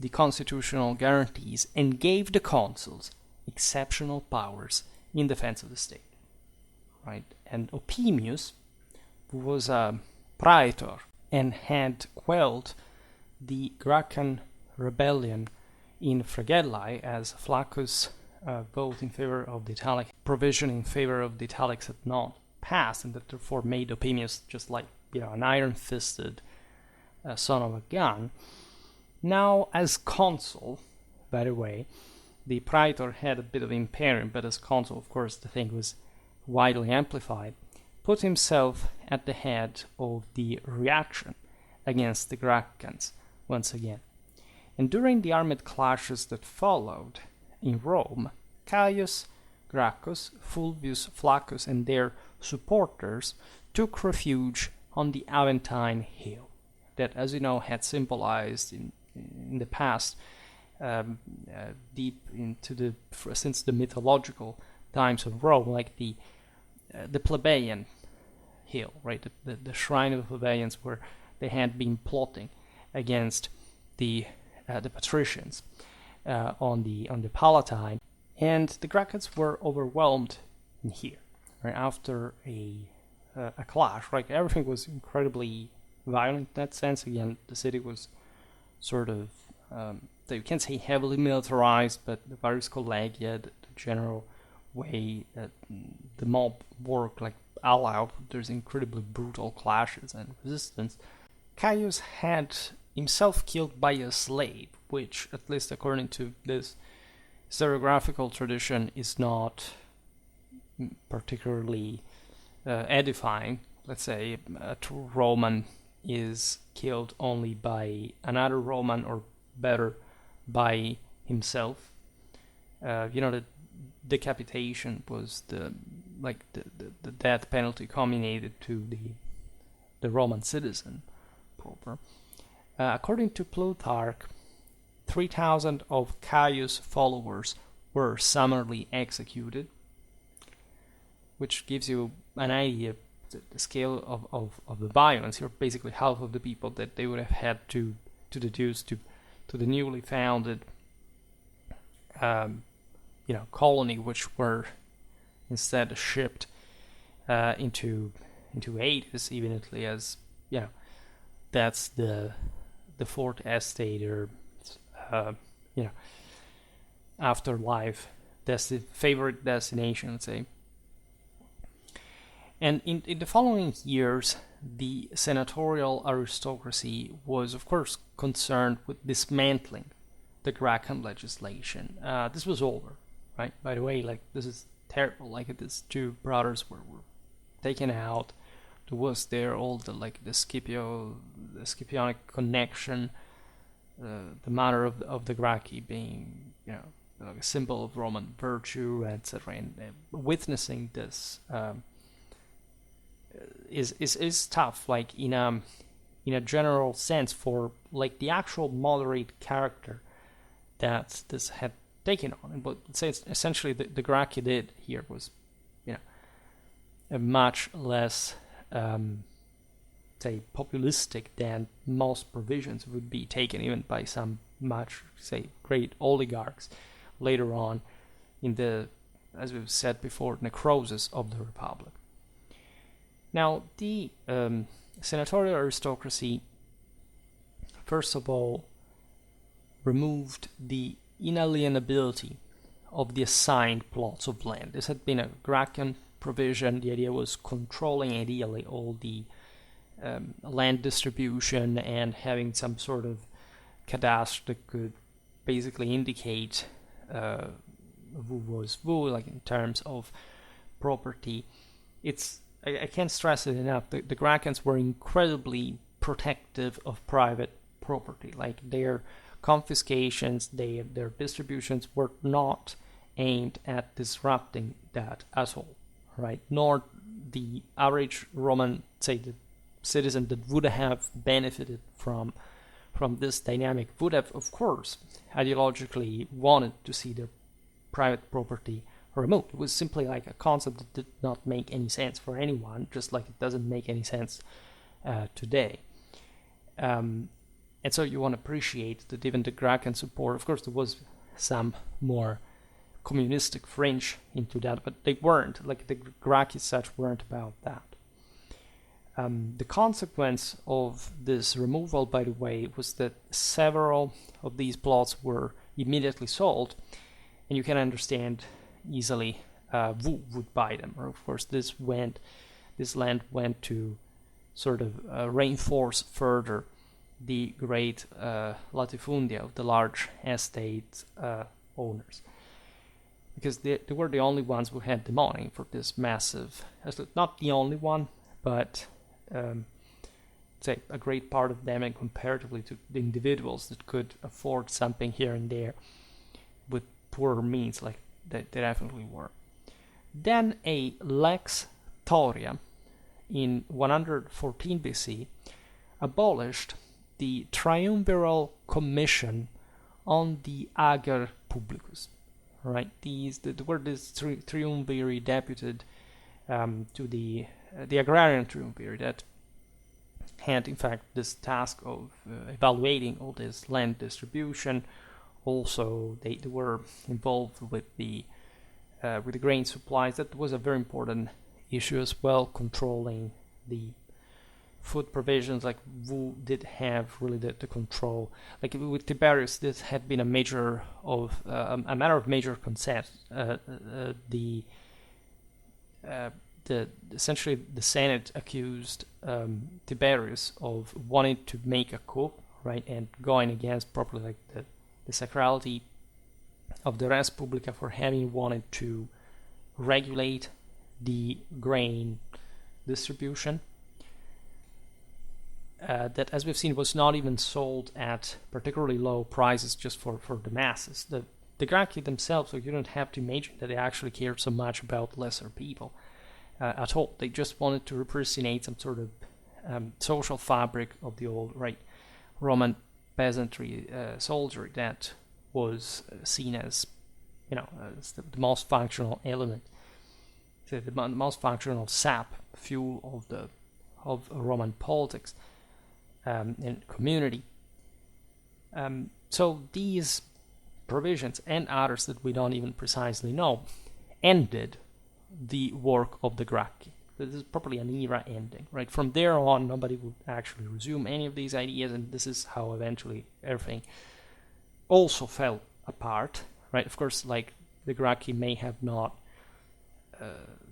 the constitutional guarantees and gave the consuls exceptional powers in defense of the state. Right? And Opimius, who was a praetor and had quelled the Gracchan rebellion in Fregellae, as Flaccus' vote in favor of the Italic provision in favor of the Italics had not passed, and that therefore made Opimius just like an iron-fisted son of a gun. Now, as consul, by the way, the praetor had a bit of imperium, but as consul, of course, the thing was widely amplified, put himself at the head of the reaction against the Graccans once again. And during the armed clashes that followed in Rome, Gaius, Gracchus, Fulvius, Flaccus, and their supporters took refuge on the Aventine Hill, that, as you know, had symbolized in the past, deep into since the mythological times of Rome, like the plebeian hill, right? The shrine of the plebeians, where they had been plotting against the patricians on the Palatine, and the Graccans were overwhelmed in here. Right after a clash, right? Everything was incredibly violent in that sense. Again, the city was sort of you can't say heavily militarized, but the various collegia, the general way that the mob worked like all out, there's incredibly brutal clashes and resistance. Gaius had himself killed by a slave, which, at least according to this historiographical tradition, is not particularly edifying. Let's say a true Roman is killed only by another Roman, or better, by himself. The decapitation was the death penalty comminated to the Roman citizen proper. According to Plutarch, 3,000 of Gaius' followers were summarily executed, which gives you an idea of the scale of the violence. Here, basically half of the people that they would have had to deduce to the newly founded colony, which were instead shipped into Hades, even as that's the fourth estate, or afterlife favorite destination, let's say. And in the following years, the senatorial aristocracy was, of course, concerned with dismantling the Gracchan legislation. This was over, right? By the way, this is terrible. These two brothers were taken out. There was all the Scipionic connection, the matter of the Gracchi being, a symbol of Roman virtue, etc. And witnessing this is tough, in a general sense, for the actual moderate character that this had taken on. And what essentially the Gracchi did here was, a much less populistic than most provisions would be taken even by some great oligarchs later on in the, as we've said before, necrosis of the Republic. Now, the senatorial aristocracy, first of all, removed the inalienability of the assigned plots of land. This had been a Gracchan provision. The idea was controlling, ideally, all the land distribution and having some sort of cadastre that could basically indicate who was who, in terms of property. I can't stress it enough. The Graccans were incredibly protective of private property. Their confiscations, their distributions were not aimed at disrupting that at all, right? Nor the average Roman, the citizen that would have benefited from this dynamic would have, of course, ideologically wanted to see their private property removed. It was simply a concept that did not make any sense for anyone, just like it doesn't make any sense today. And so you want to appreciate that even the Gracchan support, of course, there was some more communistic fringe into that, but they weren't, like the Gracchi such weren't about that. The consequence of this removal, by the way, was that several of these plots were immediately sold, and you can understand easily who would buy them. Or of course, this land went to sort of reinforce further the great latifundia of the large estate owners, because they were the only ones who had the money for this massive, not the only one, but say a great part of them, and comparatively to the individuals that could afford something here and there with poorer means, like they definitely were. Then a Lex Toria in 114 BC abolished the triumviral commission on the ager publicus. Right, there were these triumviri deputed to the agrarian triumviri that had, in fact, this task of evaluating all this land distribution. Also, they were involved with the grain supplies. That was a very important issue as well, controlling the food provisions, like who did have really the control. Like with Tiberius, this had been a matter of major consent. Essentially the Senate accused Tiberius of wanting to make a coup, right, and going against properly like the sacrality of the res publica for having wanted to regulate the grain distribution. That, as we've seen, was not even sold at particularly low prices just for the masses. The Gracchi themselves, so you don't have to imagine that they actually cared so much about lesser people at all. They just wanted to represent some sort of social fabric of the old Roman peasantry soldiery that was seen as, as the most functional element, the most functional sap, fuel of Roman politics. And community. So these provisions and others that we don't even precisely know ended the work of the Gracchi. This is probably an era ending, right? From there on, nobody would actually resume any of these ideas, and this is how eventually everything also fell apart, right? Of course, like the Gracchi may have not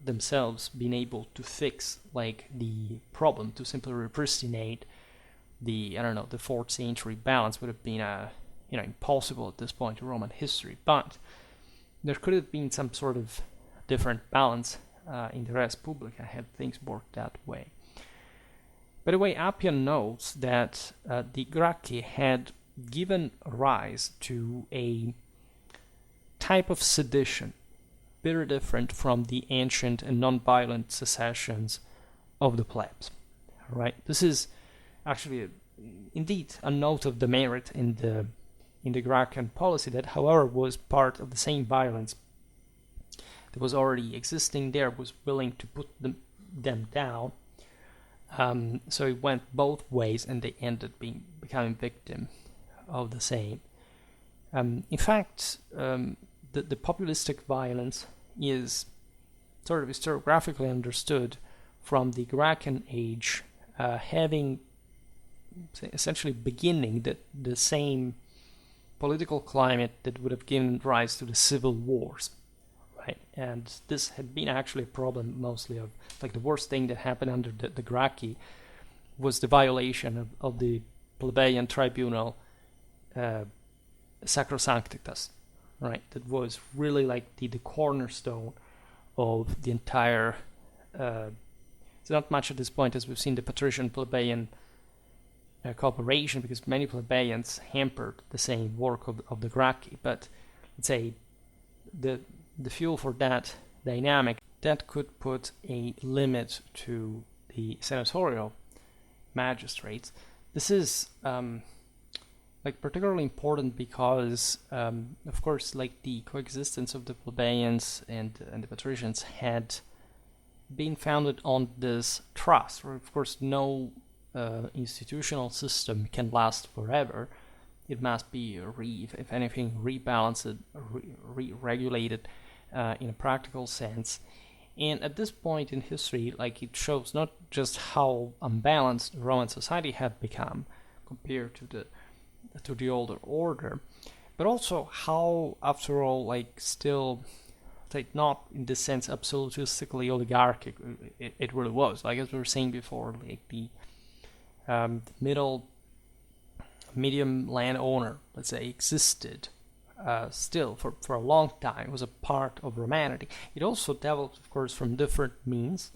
themselves been able to fix like the problem, to simply repristinate the 4th century balance would have been impossible at this point in Roman history, but there could have been some sort of different balance in the res publica had things worked that way. By the way, Appian notes that the Gracchi had given rise to a type of sedition very different from the ancient and non-violent secessions of the plebs. Right? This is actually indeed a note of the merit in the Gracchan policy that, however, was part of the same violence that was already existing there, was willing to put them down. So it went both ways, and they ended becoming victim of the same. In fact, the populistic violence is sort of historiographically understood from the Gracchan age, having essentially beginning the same political climate that would have given rise to the civil wars, right? And this had been actually a problem mostly of, like, the worst thing that happened under the Gracchi was the violation of the plebeian tribunal Sacrosanctitas, right? That was really like the cornerstone of the entire it's not much at this point as we've seen the patrician plebeian cooperation, because many plebeians hampered the same work of the Gracchi, but let's say the fuel for that dynamic that could put a limit to the senatorial magistrates. This is particularly important because of course, like, the coexistence of the plebeians and the patricians had been founded on this trust, where of course no institutional system can last forever, it must be if anything, rebalanced, regulated in a practical sense. And at this point in history, like, it shows not just how unbalanced Roman society had become compared to the older order, but also how, after all, like, still, like, not in the sense absolutistically oligarchic it really was. Like, as we were saying before, like the medium landowner, let's say, existed still for a long time. It was a part of Romanity. It also developed, of course, from different means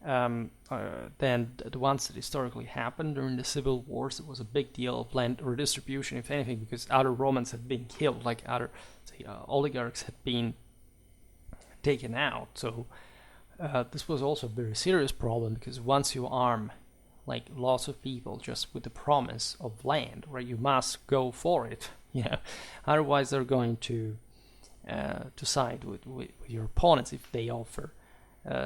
than the ones that historically happened during the civil wars. It was a big deal of land redistribution, if anything, because other Romans had been killed, like other oligarchs had been taken out. So this was also a very serious problem, because once you arm like lots of people just with the promise of land, where you must go for it, otherwise they're going to side with your opponents if they offer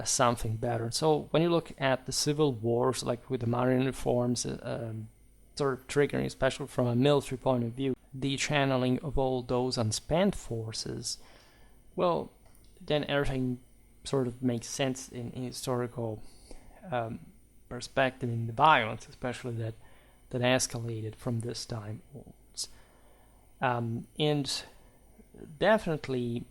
something better. So when you look at the civil wars, like with the Marian reforms, sort of triggering, especially from a military point of view, the channeling of all those unspent forces, well, then everything sort of makes sense in historical perspective, in the violence, especially that escalated from this time onwards. And definitely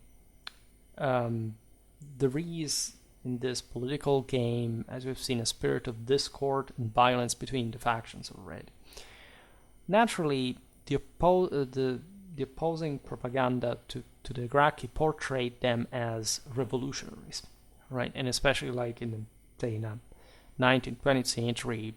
there is in this political game, as we've seen, a spirit of discord and violence between the factions already. Naturally, the opposing propaganda to the Gracchi portrayed them as revolutionaries, right? And especially like in the 19th, 20th century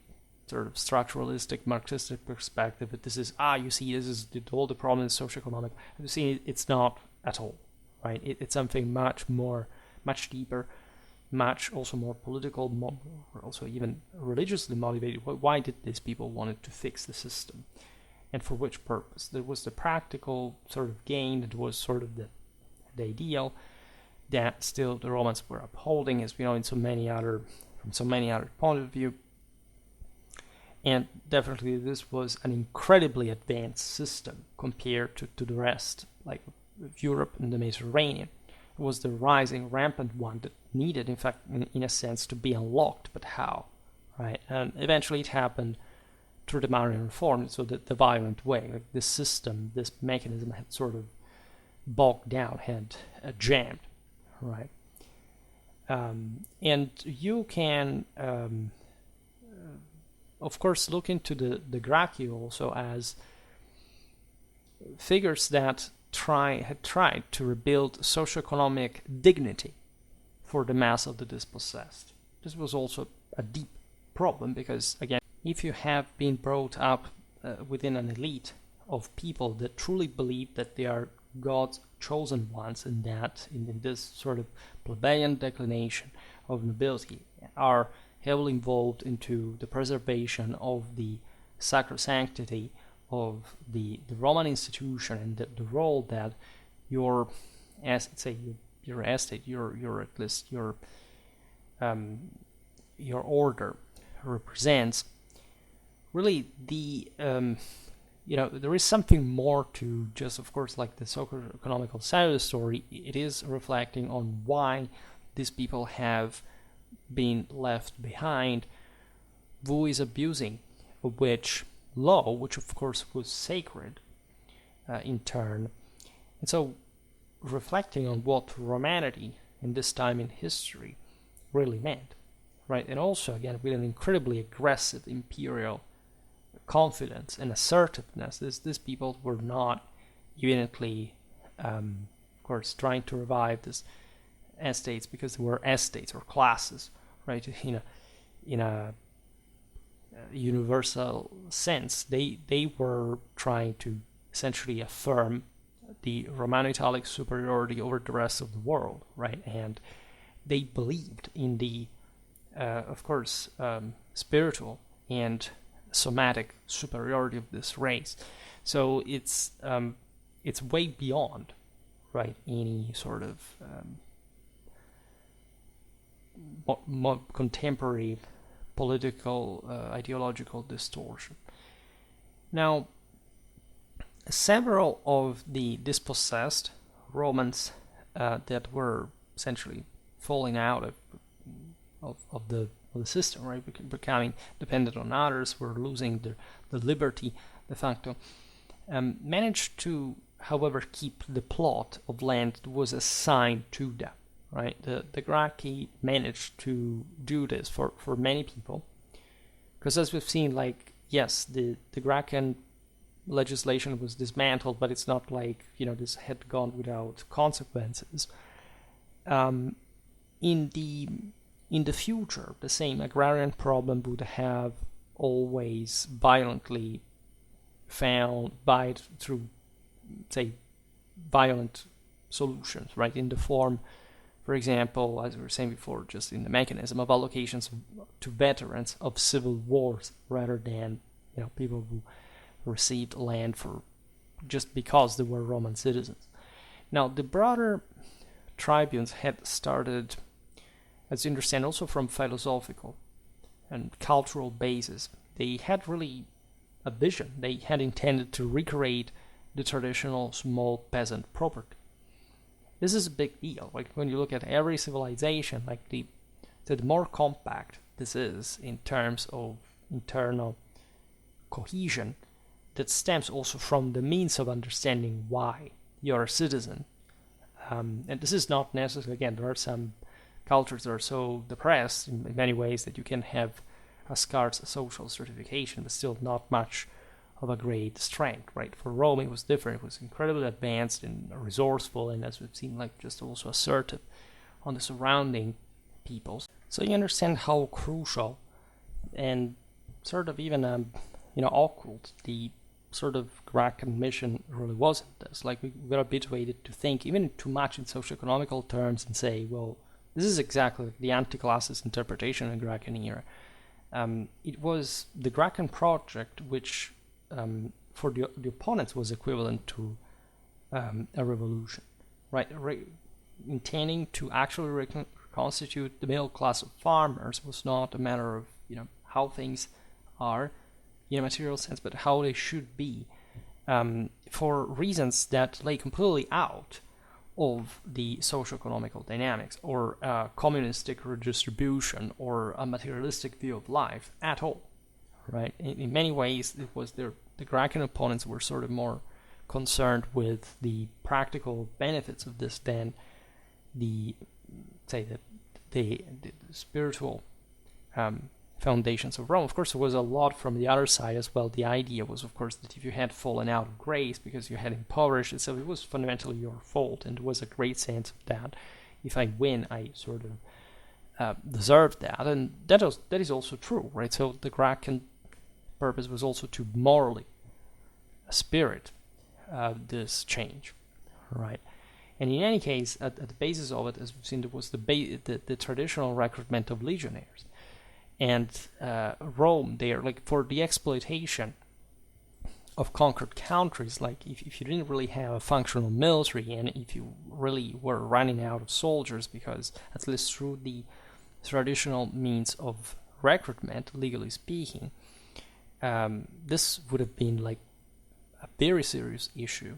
sort of structuralistic Marxistic perspective, that this is, you see, this is all the problem is socioeconomic. You see, it's not at all, right? It's something much more, much deeper, much also more political, more also even religiously motivated. Why did these people wanted to fix the system, and for which purpose? There was the practical sort of gain. It was sort of the ideal that still the Romans were upholding, as we know, from so many other point of view. And definitely this was an incredibly advanced system compared to the rest, like Europe and the Mediterranean. It was the rising, rampant one that needed, in fact, in a sense, to be unlocked. But how, right? And eventually it happened through the Marian reform, so that the violent way, like this system, this mechanism had sort of bogged down, had jammed, right? And you can, of course, look into the Gracchi also as figures that had tried to rebuild socioeconomic dignity for the mass of the dispossessed. This was also a deep problem, because, again, if you have been brought up within an elite of people that truly believe that they are God's chosen ones, and that in this sort of plebeian declination of nobility are heavily involved into the preservation of the sacrosanctity of the Roman institution, and the role that your estate, your at least your order represents. Really, there is something more to just, of course, like the socio-economical side of the story. It is reflecting on why these people have been left behind, who is abusing which law, which of course was sacred in turn. And so reflecting on what Romanity in this time in history really meant, right? And also, again, with an incredibly aggressive imperial confidence and assertiveness. These people were not evidently, of course, trying to revive these estates because they were estates or classes, right? In a universal sense, they were trying to essentially affirm the Romano-Italic superiority over the rest of the world, right? And they believed in the, of course, spiritual and somatic superiority of this race. So it's way beyond, right, any sort of more contemporary political, ideological distortion. Now, several of the dispossessed Romans that were essentially falling out of the system, right, becoming dependent on others, were losing the liberty de facto, managed to, however, keep the plot of land that was assigned to them. Right, the Gracchi managed to do this for many people, because as we've seen, like, yes, the Gracchan legislation was dismantled, but it's not like, this had gone without consequences. In the future, the same agrarian problem would have always violently found through, say, violent solutions, right, in the form, for example, as we were saying before, just in the mechanism of allocations to veterans of civil wars, rather than people who received land for just because they were Roman citizens. Now, the broader tribunes had started, as you understand, also from philosophical and cultural basis. They had really a vision. They had intended to recreate the traditional small peasant property. This is a big deal. Like, when you look at every civilization, like the more compact this is in terms of internal cohesion, that stems also from the means of understanding why you're a citizen. And this is not necessarily, again, there are some cultures that are so depressed in many ways that you can have a scarce social certification, but still not much of a great strength, right? For Rome, it was different. It was incredibly advanced and resourceful, and as we've seen, like, just also assertive on the surrounding peoples. So you understand how crucial and sort of even occult the sort of Gracchan mission really was in this. Like, we were habituated to think even too much in socioeconomical terms and say, well, this is exactly the anti-classist interpretation in the Gracchan era. It was the Gracchan project which, for the opponents, was equivalent to a revolution, right? Intending to actually reconstitute the middle class of farmers was not a matter of how things are in a material sense, but how they should be, for reasons that lay completely out of the socio-economical dynamics, or a communistic redistribution, or a materialistic view of life at all, right? In many ways, it was the Gracchan opponents were sort of more concerned with the practical benefits of this than the spiritual foundations of Rome. Of course, there was a lot from the other side as well. The idea was, of course, that if you had fallen out of grace because you had impoverished yourself, it was fundamentally your fault, and there was a great sense of that. If I win, I sort of deserved that, and that is also true, right? So the Gracchan purpose was also to morally spirit this change, right? And in any case, at the basis of it, as we've seen, there was the traditional recruitment of legionaries. And Rome, there, like, for the exploitation of conquered countries, like, if you didn't really have a functional military, and if you really were running out of soldiers, because at least through the traditional means of recruitment, legally speaking, this would have been like a very serious issue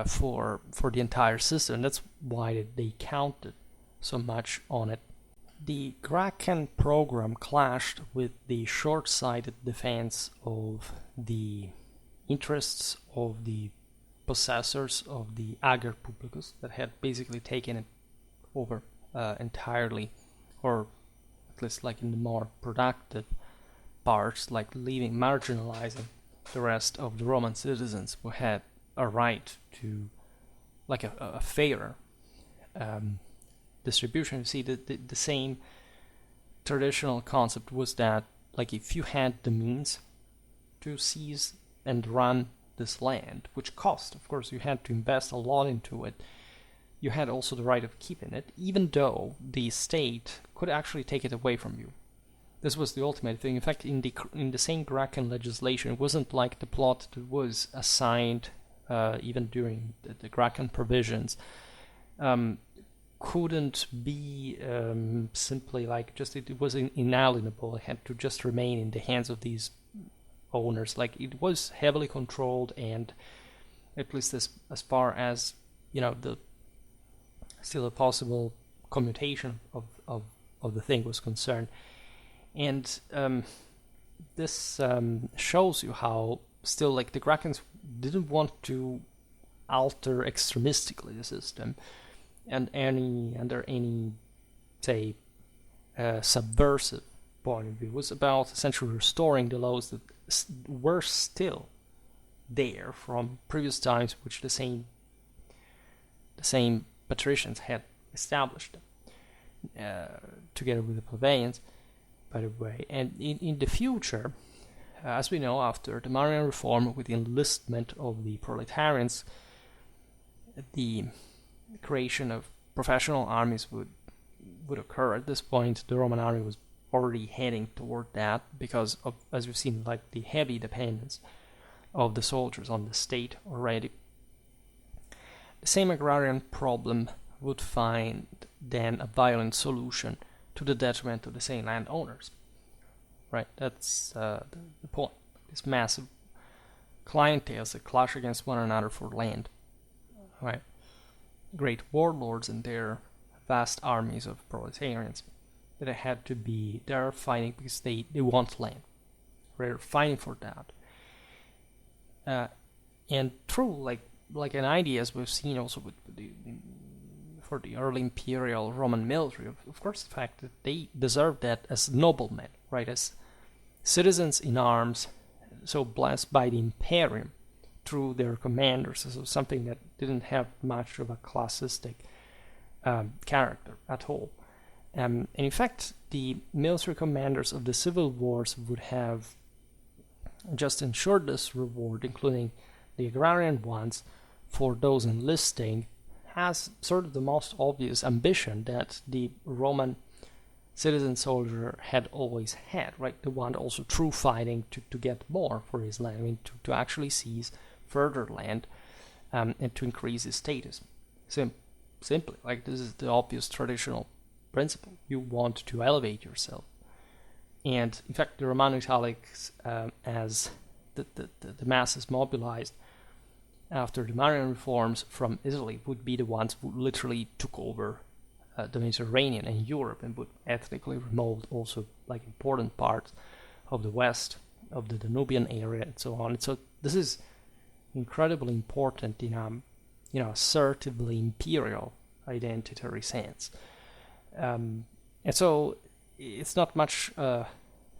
for the entire system. That's why they counted so much on it. The Gracchan program clashed with the short-sighted defense of the interests of the possessors of the ager publicus that had basically taken it over entirely, or at least like in the more productive parts, like marginalizing the rest of the Roman citizens who had a right to like a fairer distribution. You see, the same traditional concept was that, like, if you had the means to seize and run this land, which cost, of course, you had to invest a lot into it, you had also the right of keeping it, even though the state could actually take it away from you. This was the ultimate thing. In fact, in the same Gracchan legislation, it wasn't like the plot that was assigned even during the Gracchan provisions. couldn't be simply like just it was inalienable. It had to just remain in the hands of these owners. Like it was heavily controlled, and at least as far as the still a possible commutation of the thing was concerned. And this shows you how still like the Graccans didn't want to alter extremistically the system, and under any say subversive point of view. It was about essentially restoring the laws that were still there from previous times, which the same patricians had established together with the plebeians, by the way. And in the future, as we know, after the Marian reform, with the enlistment of the proletarians, the creation of professional armies would occur. At this point, the Roman army was already heading toward that because of, as we've seen, like the heavy dependence of the soldiers on the state already. The same agrarian problem would find then a violent solution to the detriment of the same landowners. Right, that's the point. These massive clienteles that clash against one another for land. Right, great warlords and their vast armies of proletarians that had to be there fighting because they want land. They're fighting for that. And true, like an idea, as we've seen also with for the early imperial Roman military, of course, the fact that they deserved that as noblemen, right, as citizens in arms, so blessed by the imperium through their commanders, so something that didn't have much of a classistic character at all. And in fact, the military commanders of the civil wars would have just ensured this reward, including the agrarian ones, for those enlisting, has sort of the most obvious ambition that the Roman citizen soldier had always had, right? The one also true fighting to get more for his land, I mean, to actually seize further land and to increase his status. Simply, like this is the obvious traditional principle. You want to elevate yourself. And in fact, the Romano Italics, as the masses mobilized after the Marian reforms from Italy, would be the ones who literally took over the Mediterranean and Europe, and would ethnically remove also like important parts of the west, of the Danubian area, and so on. And so this is incredibly important in a assertively imperial identitary sense. And so it's not much, of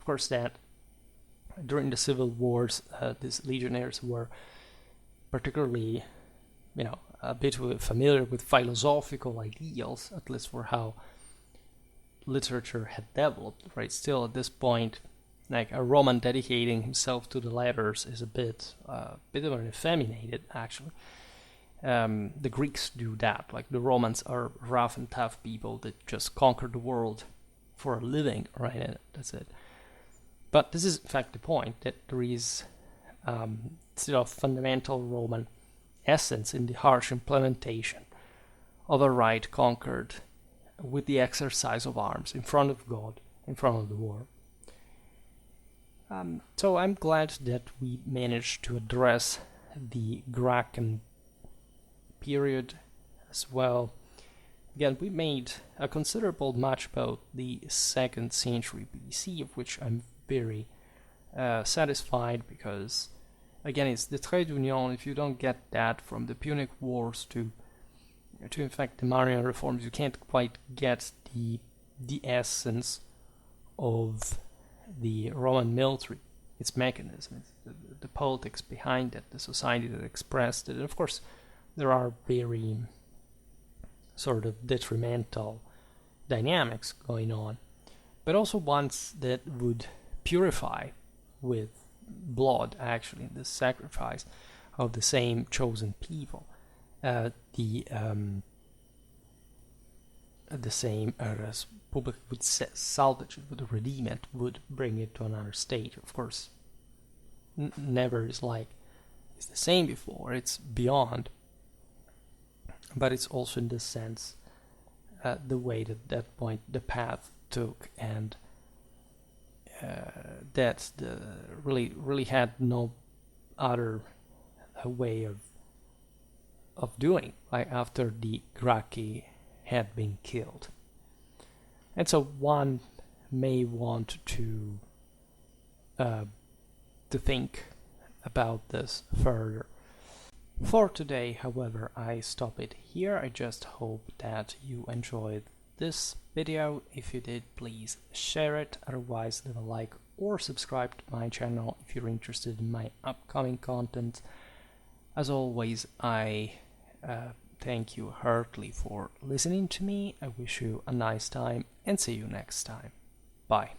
course, that during the civil wars, these legionnaires were particularly, a bit familiar with philosophical ideals, at least for how literature had developed, right? Still, at this point, like a Roman dedicating himself to the letters is a bit of an effeminated, actually. The Greeks do that. Like the Romans are rough and tough people that just conquer the world for a living, right? And that's it. But this is, in fact, the point, that there is still a fundamental Roman essence in the harsh implementation of a right conquered with the exercise of arms in front of God, in front of the war. So I'm glad that we managed to address the Gracchan period as well. Again, we made a considerable much about the 2nd century BC, of which I'm very satisfied, because again, it's the trade union. If you don't get that from the Punic Wars to in fact the Marian reforms, you can't quite get the essence of the Roman military, its mechanism, the politics behind it, the society that expressed it. And of course, there are very sort of detrimental dynamics going on, but also ones that would purify with blood, actually, the sacrifice of the same chosen people. The same public would salvage it, would redeem it, would bring it to another stage. Of course, never is like it's the same before, it's beyond, but it's also in this sense the way that that point the path took, and that the really had no other way of doing, like after the Gracchi had been killed. And so one may want to think about this further. For today, however, I stop it here. I just hope that you enjoyed this video. If you did, please share it. Otherwise, leave a like or subscribe to my channel if you're interested in my upcoming content. As always, I thank you heartily for listening to me. I wish you a nice time and see you next time. Bye.